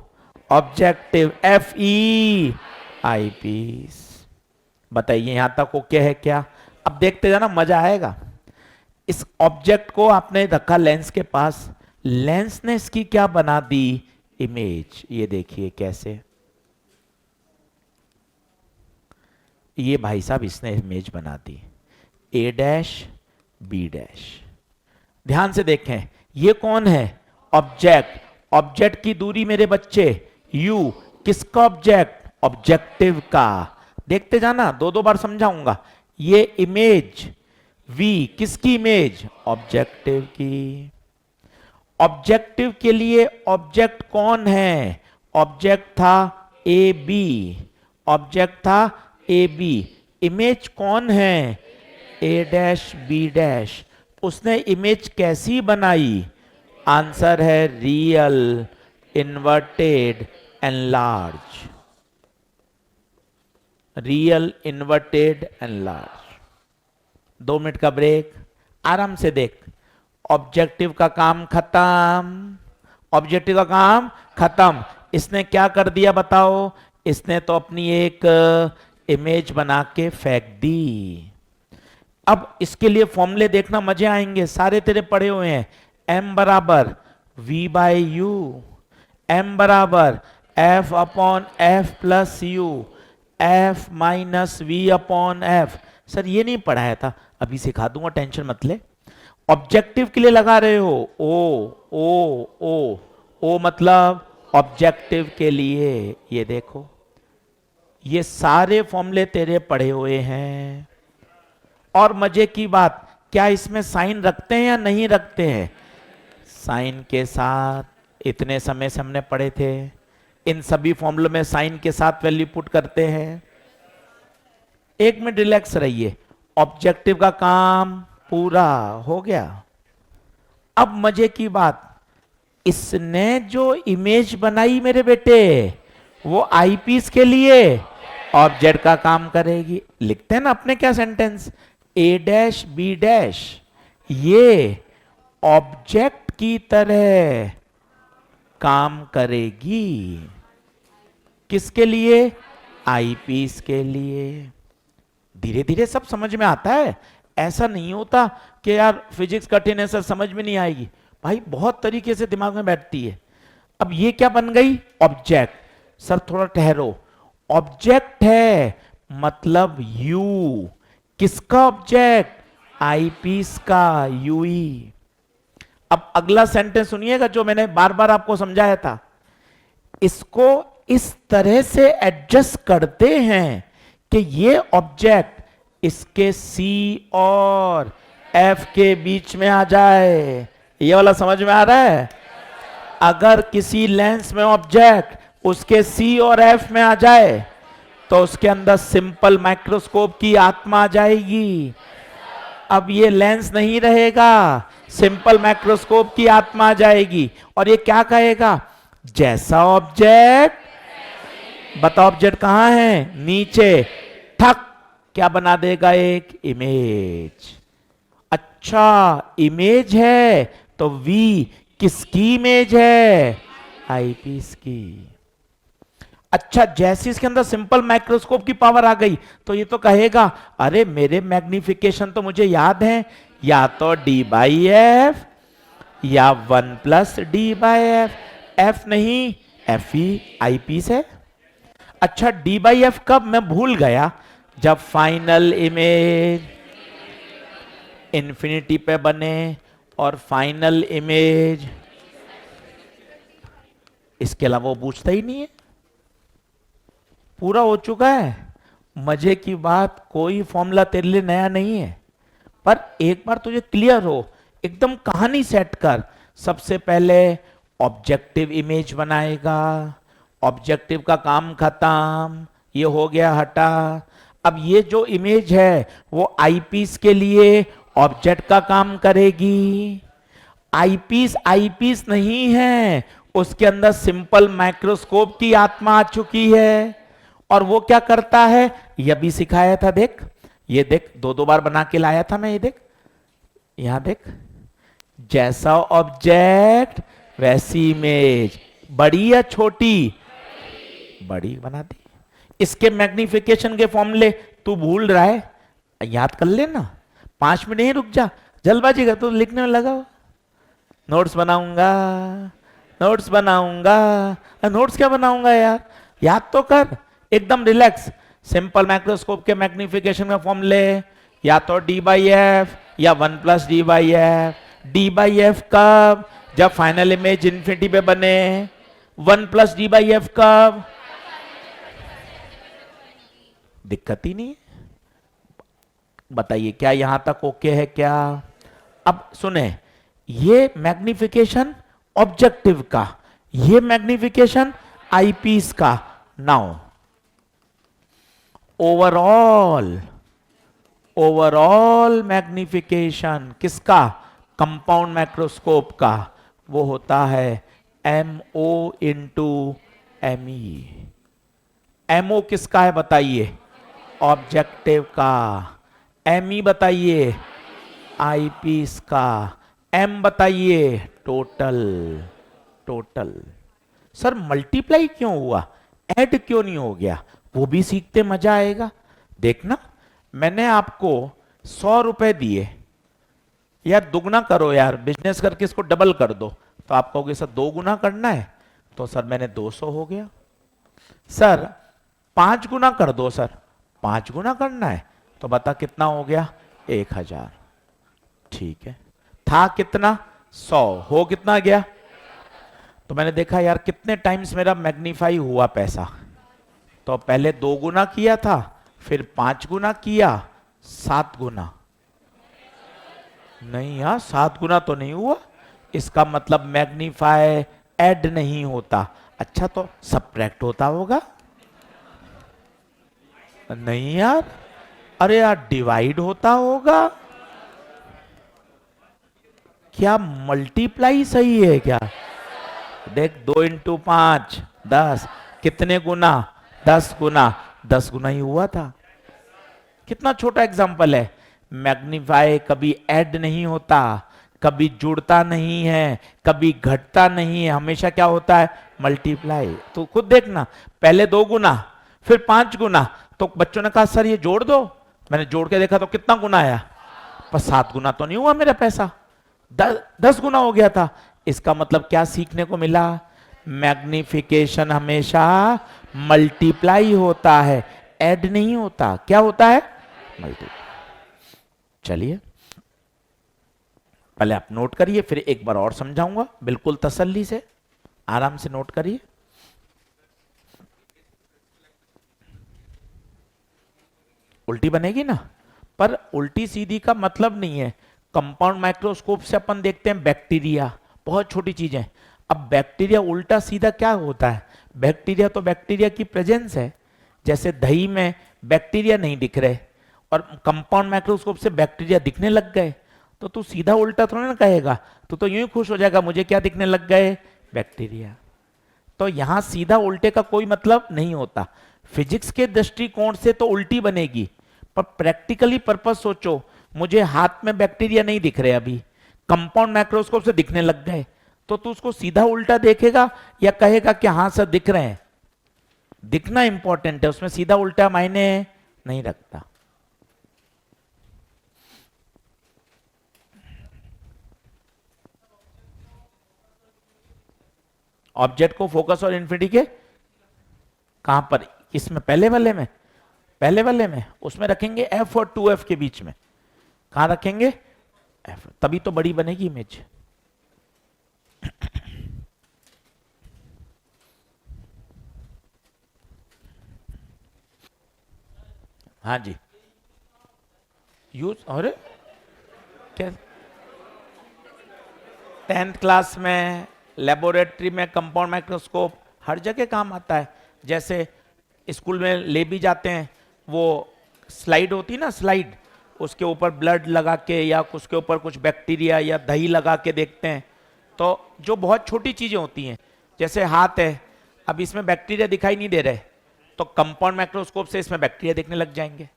objective FE, eyepiece. बताइए यहां तक ओके है क्या? अब देखते जाना, मजा आएगा। इस ऑब्जेक्ट को आपने रखा लेंस के पास, लेंस ने इसकी क्या बना दी? इमेज। ये देखिए कैसे, ये भाई साहब इसने इमेज बना दी, ए डैश बी डैश। ध्यान से देखें, ये कौन है? ऑब्जेक्ट। ऑब्जेक्ट की दूरी मेरे बच्चे u, किसका ऑब्जेक्ट? ऑब्जेक्टिव का। देखते जाना, दो दो बार समझाऊंगा। ये इमेज v, किसकी इमेज? ऑब्जेक्टिव की। ऑब्जेक्टिव के लिए ऑब्जेक्ट कौन है? ऑब्जेक्ट था ए बी, ऑब्जेक्ट था ए बी। इमेज कौन है? ए डैश बी डैश। उसने इमेज कैसी बनाई? आंसर है real, inverted, enlarge. Real, inverted, enlarge. 2 minute का ब्रेक, आराम से देख। ऑब्जेक्टिव का काम खत्म, ऑब्जेक्टिव का काम खत्म। इसने क्या कर दिया बताओ? इसने तो अपनी एक इमेज बना के फेंक दी। अब इसके लिए फॉर्मूले देखना, मजे आएंगे, सारे तेरे पढ़े हुए हैं। m बराबर v बाई यू, m बराबर f upon f plus you, f minus v upon f। Sir ये नहीं पढ़ाया था, अभी सिखा दूंगा, टेंशन मत ले। ऑब्जेक्टिव के लिए लगा रहे हो ओ मतलब ऑब्जेक्टिव के लिए। ये देखो, ये सारे फॉर्मूले तेरे पढ़े हुए हैं। और मजे की बात, क्या इसमें साइन रखते हैं या नहीं रखते हैं? साइन के साथ। इतने समय से हमने पढ़े थे, इन सभी फॉर्मूलों में साइन के साथ वैल्यू पुट करते हैं। 1 मिनट रिलैक्स रहिए, ऑब्जेक्टिव का काम पूरा हो गया। अब मजे की बात, इसने जो इमेज बनाई मेरे बेटे, वो आईपीस के लिए ऑब्जेक्ट का काम करेगी। लिखते हैं ना अपने क्या सेंटेंस, ए डैश बी डैश ये ऑब्जेक्ट की तरह काम करेगी। किसके लिए? आईपीस के लिए। धीरे धीरे सब समझ में आता है, ऐसा नहीं होता कि यार फिजिक्स कठिन है सर समझ में नहीं आएगी। भाई बहुत तरीके से दिमाग में बैठती है। अब ये क्या बन गई? ऑब्जेक्ट। सर थोड़ा ठहरो, ऑब्जेक्ट है मतलब यू, किसका ऑब्जेक्ट? आईपीस का, यूई। अब अगला सेंटेंस सुनिएगा जो मैंने बार बार आपको समझाया था। इसको इस तरह से एडजस्ट करते हैं कि ये ऑब्जेक्ट इसके सी और एफ के बीच में आ जाए। ये वाला समझ में आ रहा है? अगर किसी लेंस में ऑब्जेक्ट उसके सी और एफ में आ जाए तो उसके अंदर सिंपल माइक्रोस्कोप की आत्मा आ जाएगी। अब ये लेंस नहीं रहेगा, सिंपल माइक्रोस्कोप की आत्मा आ जाएगी। और ये क्या कहेगा? जैसा ऑब्जेक्ट, बताओ ऑब्जेक्ट कहां है? नीचे। ठक क्या बना देगा? एक इमेज। अच्छा इमेज है तो वी किसकी इमेज है? आईपीस की। अच्छा जैसे इसके अंदर सिंपल माइक्रोस्कोप की पावर आ गई तो ये तो कहेगा अरे मेरे मैग्निफिकेशन तो मुझे याद है, या तो डी बाई एफ या 1 plus D by F. F नहीं, एफ ही आईपीस है। अच्छा डी बाई एफ कब? मैं भूल गया, जब फाइनल इमेज इंफिनिटी पे बने और फाइनल इमेज, इसके अलावा वो पूछता ही नहीं है, पूरा हो चुका है। मजे की बात, कोई फॉर्मूला तेरे लिए नया नहीं है, पर एक बार तुझे क्लियर हो, एकदम कहानी सेट कर। सबसे पहले ऑब्जेक्टिव इमेज बनाएगा, ऑब्जेक्टिव का काम खत्म, ये हो गया हटा। अब ये जो इमेज है वो आईपीस के लिए ऑब्जेक्ट का काम करेगी। आईपीस आईपीस नहीं है, उसके अंदर सिंपल माइक्रोस्कोप की आत्मा आ चुकी है। और वो क्या करता है? यह भी सिखाया था, देख ये देख, दो दो बार बना के लाया था मैं, ये देख यहां देख, जैसा ऑब्जेक्ट वैसी इमेज। बड़ी या छोटी? बड़ी बना दी। इसके मैग्निफिकेशन के फॉर्मूले तू भूल रहा है, याद कर लेना, 5 मिनट ही रुक जा, जल्दबाजी कर तू लिखने में लगा हो। नोट्स बनाऊंगा, नोट्स बनाऊंगा, नोट्स क्या बनाऊंगा यार, याद तो कर, एकदम रिलैक्स। सिंपल माइक्रोस्कोप के मैग्निफिकेशन का फॉर्मूले, या तो डी बाई एफ या 1+d/f। डी बाई एफ कब, जब फाइनल इमेज इन्फिनिटी पे बने। 1+d/f कब, दिक्कत ही नहीं है। बताइए क्या यहां तक ओके है क्या? अब सुने, ये मैग्निफिकेशन ऑब्जेक्टिव का, ये मैग्निफिकेशन आईपीस का। नाउ ओवरऑल, ओवरऑल मैग्निफिकेशन किसका, कंपाउंड माइक्रोस्कोप का, वो होता है MO इंटू ME। MO किसका है बताइए, ऑब्जेक्टिव का। ME बताइए, आईपीस का। M बताइए, टोटल। टोटल। सर मल्टीप्लाई क्यों हुआ, ऐड क्यों नहीं हो गया, वो भी सीखते मजा आएगा। देखना, मैंने आपको 100 रुपए दिए, यार दुगना करो यार, बिजनेस करके इसको डबल कर दो, तो आप कहोगे सर 2 गुना करना है, तो सर मैंने 200 हो गया। सर 5 गुना कर दो, सर 5 गुना करना है, तो बता कितना हो गया, 1000। ठीक है, था कितना 100, हो कितना गया। तो मैंने देखा यार कितने टाइम्स मेरा मैग्नीफाई हुआ पैसा, तो पहले 2 गुना किया था, फिर 5 गुना किया, 7 गुना। नहीं यार 7 गुना तो नहीं हुआ, इसका मतलब मैग्नीफाई ऐड नहीं होता। अच्छा तो सब्ट्रैक्ट होता होगा। नहीं यार, अरे यार डिवाइड होता होगा। क्या मल्टीप्लाई सही है क्या? देख 2 इंटू 5 10, कितने गुना, 10 गुना, 10 गुना ही हुआ था। कितना छोटा एग्जांपल है। मैग्नीफाई कभी ऐड नहीं होता, कभी जुड़ता नहीं है, कभी घटता नहीं है, हमेशा क्या होता है, मल्टीप्लाई। तो खुद देखना, पहले 2 गुना, फिर 5 गुना, तो बच्चों ने कहा सर ये जोड़ दो, मैंने जोड़ के देखा तो कितना गुना आया, पर 7 गुना तो नहीं हुआ मेरा पैसा, 10 गुना हो गया था। इसका मतलब क्या सीखने को मिला, मैग्निफिकेशन हमेशा मल्टीप्लाई होता है, ऐड नहीं होता। क्या होता है, मल्टीप्लाई। चलिए पहले आप नोट करिए, फिर एक बार और समझाऊंगा, बिल्कुल तसल्ली से, आराम से नोट करिए। उल्टी बनेगी ना, पर उल्टी सीधी का मतलब नहीं है। कंपाउंड माइक्रोस्कोप से अपन देखते हैं बैक्टीरिया, बहुत छोटी चीजें। अब बैक्टीरिया उल्टा सीधा क्या होता है, बैक्टीरिया तो बैक्टीरिया की प्रेजेंस है। जैसे दही में बैक्टीरिया नहीं दिख रहे और कंपाउंड माइक्रोस्कोप से बैक्टीरिया दिखने लग गए, तो तू सीधा उल्टा थोड़ा ना कहेगा, तो यूं ही खुश हो जाएगा मुझे क्या दिखने लग गए, बैक्टीरिया। तो यहां सीधा उल्टे का कोई मतलब नहीं होता। फिजिक्स के दृष्टिकोण से तो उल्टी बनेगी, पर प्रैक्टिकली पर्पस सोचो, मुझे हाथ में बैक्टीरिया नहीं दिख रहे, अभी कंपाउंड माइक्रोस्कोप से दिखने लग गए, तो तू उसको सीधा उल्टा देखेगा या कहेगा कि हाँ सर दिख रहे हैं। दिखना इंपॉर्टेंट है, उसमें सीधा उल्टा मायने नहीं रखता। ऑब्जेक्ट को फोकस और इन्फिनिटी के कहां पर, इसमें पहले वाले में, पहले वाले में उसमें रखेंगे एफ और 2f के बीच में। कहां रखेंगे, एफ, तभी तो बड़ी बनेगी इमेज। हाँ जी, यूज, और क्या 10th क्लास में, लेबोरेटरी में कंपाउंड माइक्रोस्कोप हर जगह काम आता है। जैसे स्कूल में ले भी जाते हैं, वो स्लाइड होती ना, स्लाइड, उसके ऊपर ब्लड लगा के या उसके ऊपर कुछ बैक्टीरिया या दही लगा के देखते हैं। तो जो बहुत छोटी चीजें होती हैं, जैसे हाथ है, अब इसमें बैक्टीरिया दिखाई नहीं दे रहे, तो कंपाउंड माइक्रोस्कोप से इसमें बैक्टीरिया दिखने लग जाएंगे।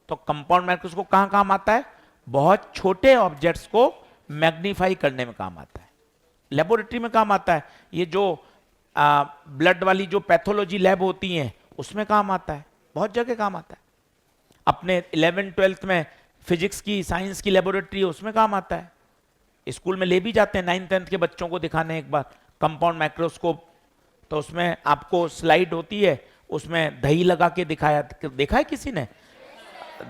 तो कंपाउंड माइक्रोस्कोप कहाँ काम आता है, बहुत छोटे ऑब्जेक्ट्स को मैग्नीफाई करने में काम आता है, लेबोरेटरी में काम आता है। ये जो ब्लड वाली जो पैथोलॉजी लैब होती हैं उसमें काम आता है, बहुत जगह काम आता है। अपने 11th-12th में फिजिक्स की साइंस की लेबोरेटरी उसमें काम आता है, स्कूल में ले भी जाते हैं 9th-10th के बच्चों को दिखाने एक बार कंपाउंड माइक्रोस्कोप। तो उसमें आपको स्लाइड होती है, उसमें दही लगा के दिखाया, देखा है किसी ने?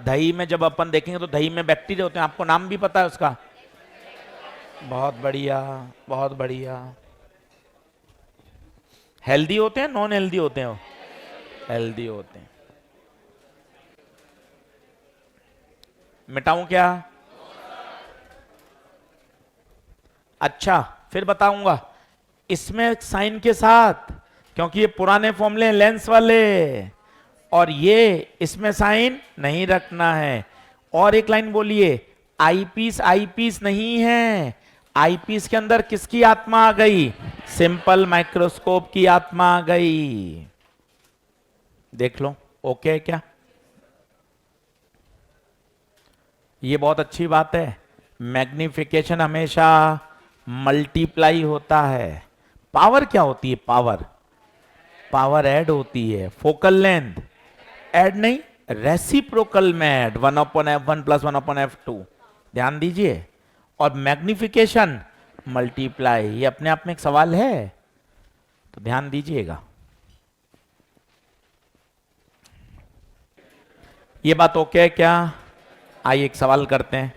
दही में जब अपन देखेंगे तो दही में बैक्टीरिया होते हैं, आपको नाम भी पता है उसका? बहुत बढ़िया, बहुत बढ़िया। हेल्दी होते हैं, नॉन हेल्दी होते हैं? वो हेल्दी होते हैं। मिटाऊं क्या? अच्छा, फिर बताऊंगा इसमें साइन के साथ, क्योंकि ये पुराने फॉर्मूले हैं लेंस वाले, और ये इसमें साइन नहीं रखना है। और एक लाइन बोलिए, आईपीस नहीं है, आईपीस के अंदर किसकी आत्मा आ गई? सिंपल माइक्रोस्कोप की आत्मा आ गई। देख लो, ओके है क्या? ये बहुत अच्छी बात है, मैग्निफिकेशन हमेशा मल्टीप्लाई होता है। पावर क्या होती है? पावर, पावर ऐड होती है। फोकल लेंथ ऐड नहीं, रेसिप्रोकल में ऐड, 1/f1 + 1/f2, ध्यान दीजिए। और मैग्निफिकेशन मल्टीप्लाई, ये अपने आप में एक सवाल है, तो ध्यान दीजिएगा। ये बात ओके है क्या? आइए एक सवाल करते हैं।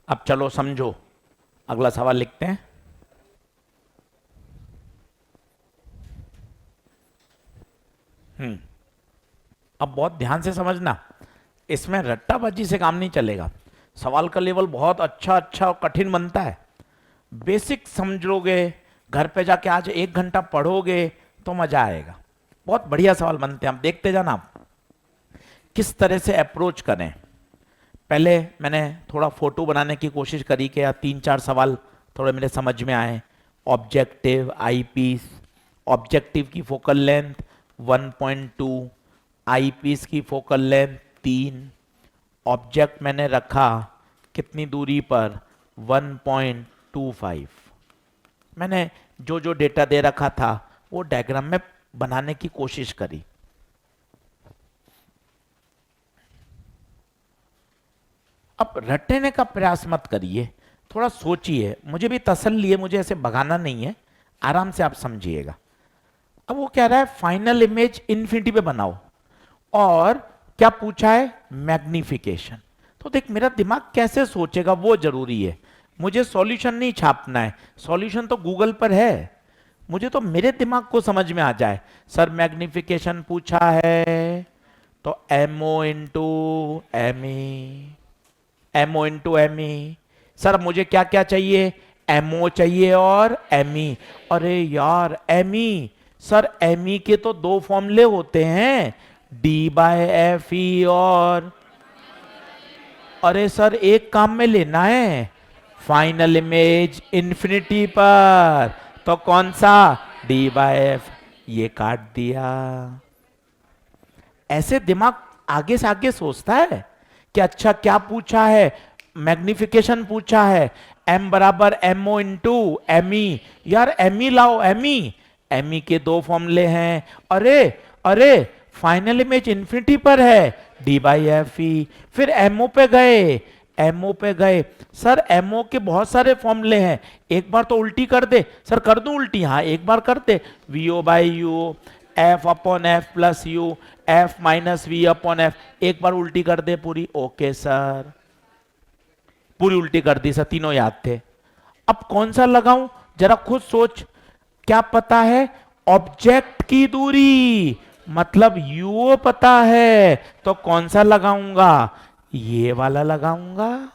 अब चलो समझो, अगला सवाल लिखते हैं। अब बहुत ध्यान से समझना, इसमें रट्टाबाजी से काम नहीं चलेगा। सवाल का लेवल बहुत अच्छा अच्छा और कठिन बनता है। बेसिक समझ लोगे, घर पे जाके आज 1 घंटा पढ़ोगे तो मजा आएगा। बहुत बढ़िया सवाल बनते हैं, आप देखते जाना आप किस तरह से अप्रोच करें। पहले मैंने थोड़ा फोटो बनाने की कोशिश करी कि 3-4 सवाल थोड़े मेरे समझ में आए। ऑब्जेक्टिव, आईपीस, ऑब्जेक्टिव की फोकल लेंथ 1.2, आईपीस की फोकल लेंथ 3, ऑब्जेक्ट मैंने रखा कितनी दूरी पर? 1.25। मैंने जो जो डेटा दे रखा था वो डायग्राम में बनाने की कोशिश करी। अब रटने का प्रयास मत करिए, थोड़ा सोचिए, मुझे भी तसल्ली है, मुझे ऐसे भगाना नहीं है, आराम से आप समझिएगा। अब वो कह रहा है फाइनल इमेज इन्फिनिटी पे बनाओ, और क्या पूछा है? मैग्निफिकेशन। तो देख मेरा दिमाग कैसे सोचेगा वो जरूरी है, मुझे सॉल्यूशन नहीं छापना है, सॉल्यूशन तो गूगल पर है, मुझे तो मेरे दिमाग को समझ में आ जाए। सर मैग्निफिकेशन पूछा है तो MO into ME, MO into ME। Sir मुझे क्या क्या चाहिए? MO चाहिए और ME। अरे यार ME, सर ME के तो 2 फॉर्मूले होते हैं, D/FE और, अरे सर एक काम में लेना है, फाइनल इमेज इन्फिनिटी पर, तो कौन सा? D/F। ये काट दिया। ऐसे दिमाग आगे से आगे सोचता है कि अच्छा क्या पूछा है? मैग्निफिकेशन पूछा है, M बराबर MO इंटू ME। यार ME लाओ, ME के 2 फॉर्मूले हैं। अरे अरे फाइनल इमेज इन्फिनिटी पर है, डी बाई एफ ई। फिर एमओ पे गए, एमओ पे गए, सर एमओ के बहुत सारे फॉर्मूले हैं, एक बार तो उल्टी कर दे। सर कर दूं उल्टी? हाँ एक बार कर दे। V O by U, F upon F plus U, F minus V upon F, एक बार उल्टी कर दे पूरी। ओके सर, पूरी उल्टी कर दी सर, तीनों याद थे। अब कौन सा लगाऊं जरा खुद सोच, क्या पता है? ऑब्जेक्ट की दूरी, मतलब यू पता है, तो कौन सा लगाऊंगा? ये वाला लगाऊंगा।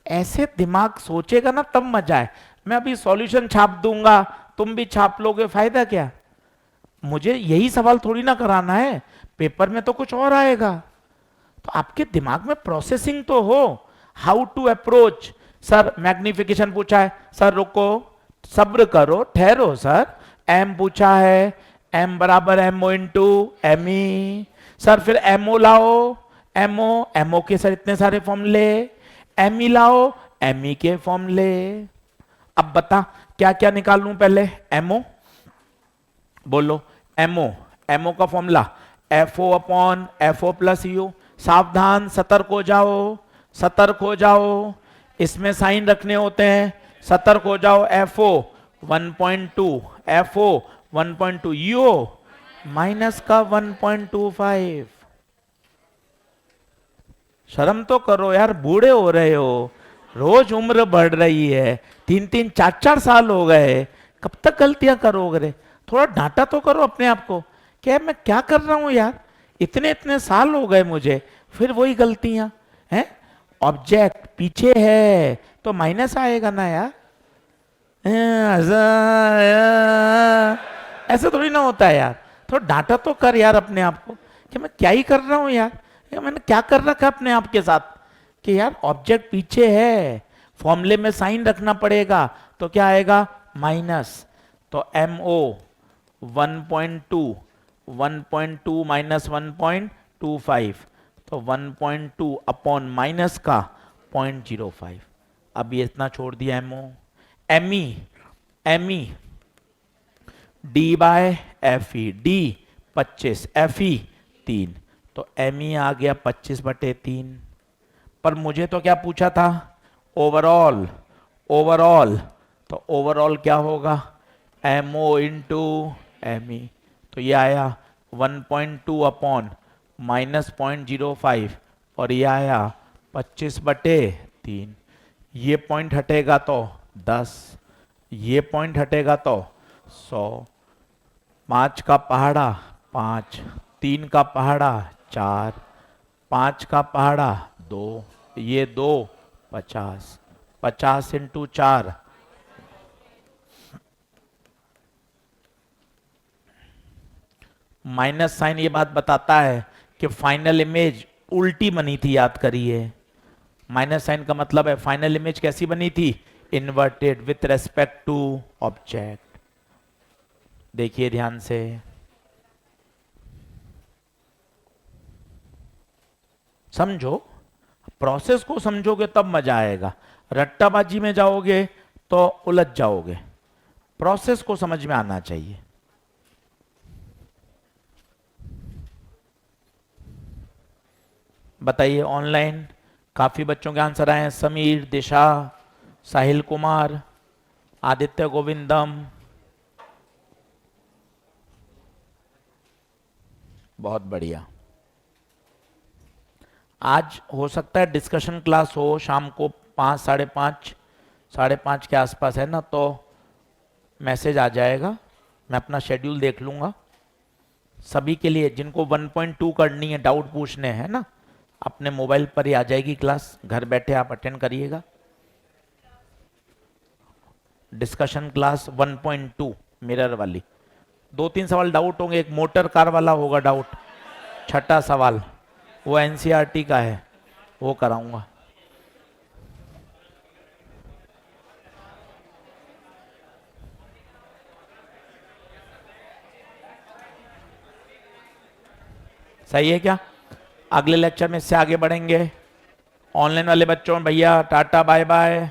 ऐसे दिमाग सोचेगा ना तब मजा है। मैं अभी सॉल्यूशन छाप दूंगा, तुम भी छाप लोगे, फायदा क्या? मुझे यही सवाल थोड़ी ना कराना है, पेपर में तो कुछ और आएगा। तो आपके दिमाग में प्रोसेसिंग तो हो, how to approach. Sir magnification पूछा है, सर रुको सब्र करो ठहरो सर। एम पूछा है, एम बराबर M O into M E. Sir फिर एमओ लाओ, एमओ, एमओ के सर इतने सारे फॉर्मूले, एम ई लाओ, एम ई के फॉर्मूले। अब बता क्या क्या निकालूं पहले? एमओ बोलो, एमओ, एमओ का formula F O upon F O plus U. सावधान, सतर्क हो जाओ, सतर्क हो जाओ, इसमें साइन रखने होते हैं, सतर्क हो जाओ। F O 1.2, F O 1.2, U minus का 1.25। शर्म तो करो यार, बूढ़े हो रहे हो, रोज उम्र बढ़ रही है, 3-3 4-4 साल हो गए, कब तक गलतियां करोगे? थोड़ा डांटा तो करो अपने आप को, क्या मैं क्या कर रहा हूं यार, इतने इतने साल हो गए मुझे, फिर वही गलतियां हैं। ऑब्जेक्ट पीछे है तो माइनस आएगा ना यार, ऐसे थोड़ी ना होता है यार। थोड़ा डांटा तो कर यार अपने आप को, कि मैं क्या ही कर रहा हूं यार, मैंने क्या कर रखा है अपने आप के साथ, कि यार ऑब्जेक्ट पीछे है, फॉर्मूले में साइन रखना पड़ेगा, तो क्या आएगा? माइनस। तो एम ओ 1.2, 1.2 माइनस 1.25, तो 1.2 अपॉन माइनस का 0.05। अब ये इतना छोड़ दिया M O. M E, M E D by F E, D 25, F E 3, तो एमई आ गया 25/3। पर मुझे तो क्या पूछा था? ओवरऑल, ओवरऑल, तो ओवरऑल क्या होगा? एमओ इंटू एमई, तो ये आया 1.2 अपॉन माइनस 0.05, और ये आया 25/3। ये पॉइंट हटेगा तो 10, ये पॉइंट हटेगा तो 100। 5 का पहाड़ा 5, 3 का पहाड़ा 4, 5 का पहाड़ा 2, ये 2 50, 50 इंटू 4, माइनस साइन ये बात बताता है कि फाइनल इमेज उल्टी बनी थी, याद करिए। माइनस साइन का मतलब है फाइनल इमेज कैसी बनी थी? Inverted with respect to object. देखिए ध्यान से, समझो, प्रोसेस को समझोगे तब मजा आएगा, रट्टाबाजी में जाओगे तो उलझ जाओगे। प्रोसेस को समझ में आना चाहिए। बताइए, ऑनलाइन काफी बच्चों के आंसर आए हैं। समीर, दिशा, साहिल कुमार, आदित्य गोविंदम, बहुत बढ़िया। आज हो सकता है डिस्कशन क्लास हो शाम को 5, 5:30, 5:30 के आसपास है ना, तो मैसेज आ जाएगा, मैं अपना शेड्यूल देख लूंगा। सभी के लिए जिनको 1.2 करनी है, डाउट पूछने हैं ना, अपने मोबाइल पर ही आ जाएगी क्लास, घर बैठे आप अटेंड करिएगा। डिस्कशन क्लास 1.2 मिरर वाली। 2-3 सवाल डाउट होंगे, एक मोटर कार वाला होगा डाउट, 6ठा सवाल, वो एनसीईआरटी का है, वो कराऊंगा। सही है क्या? अगले लेक्चर में इससे आगे बढ़ेंगे। ऑनलाइन वाले बच्चों, भैया टाटा बाय बाय।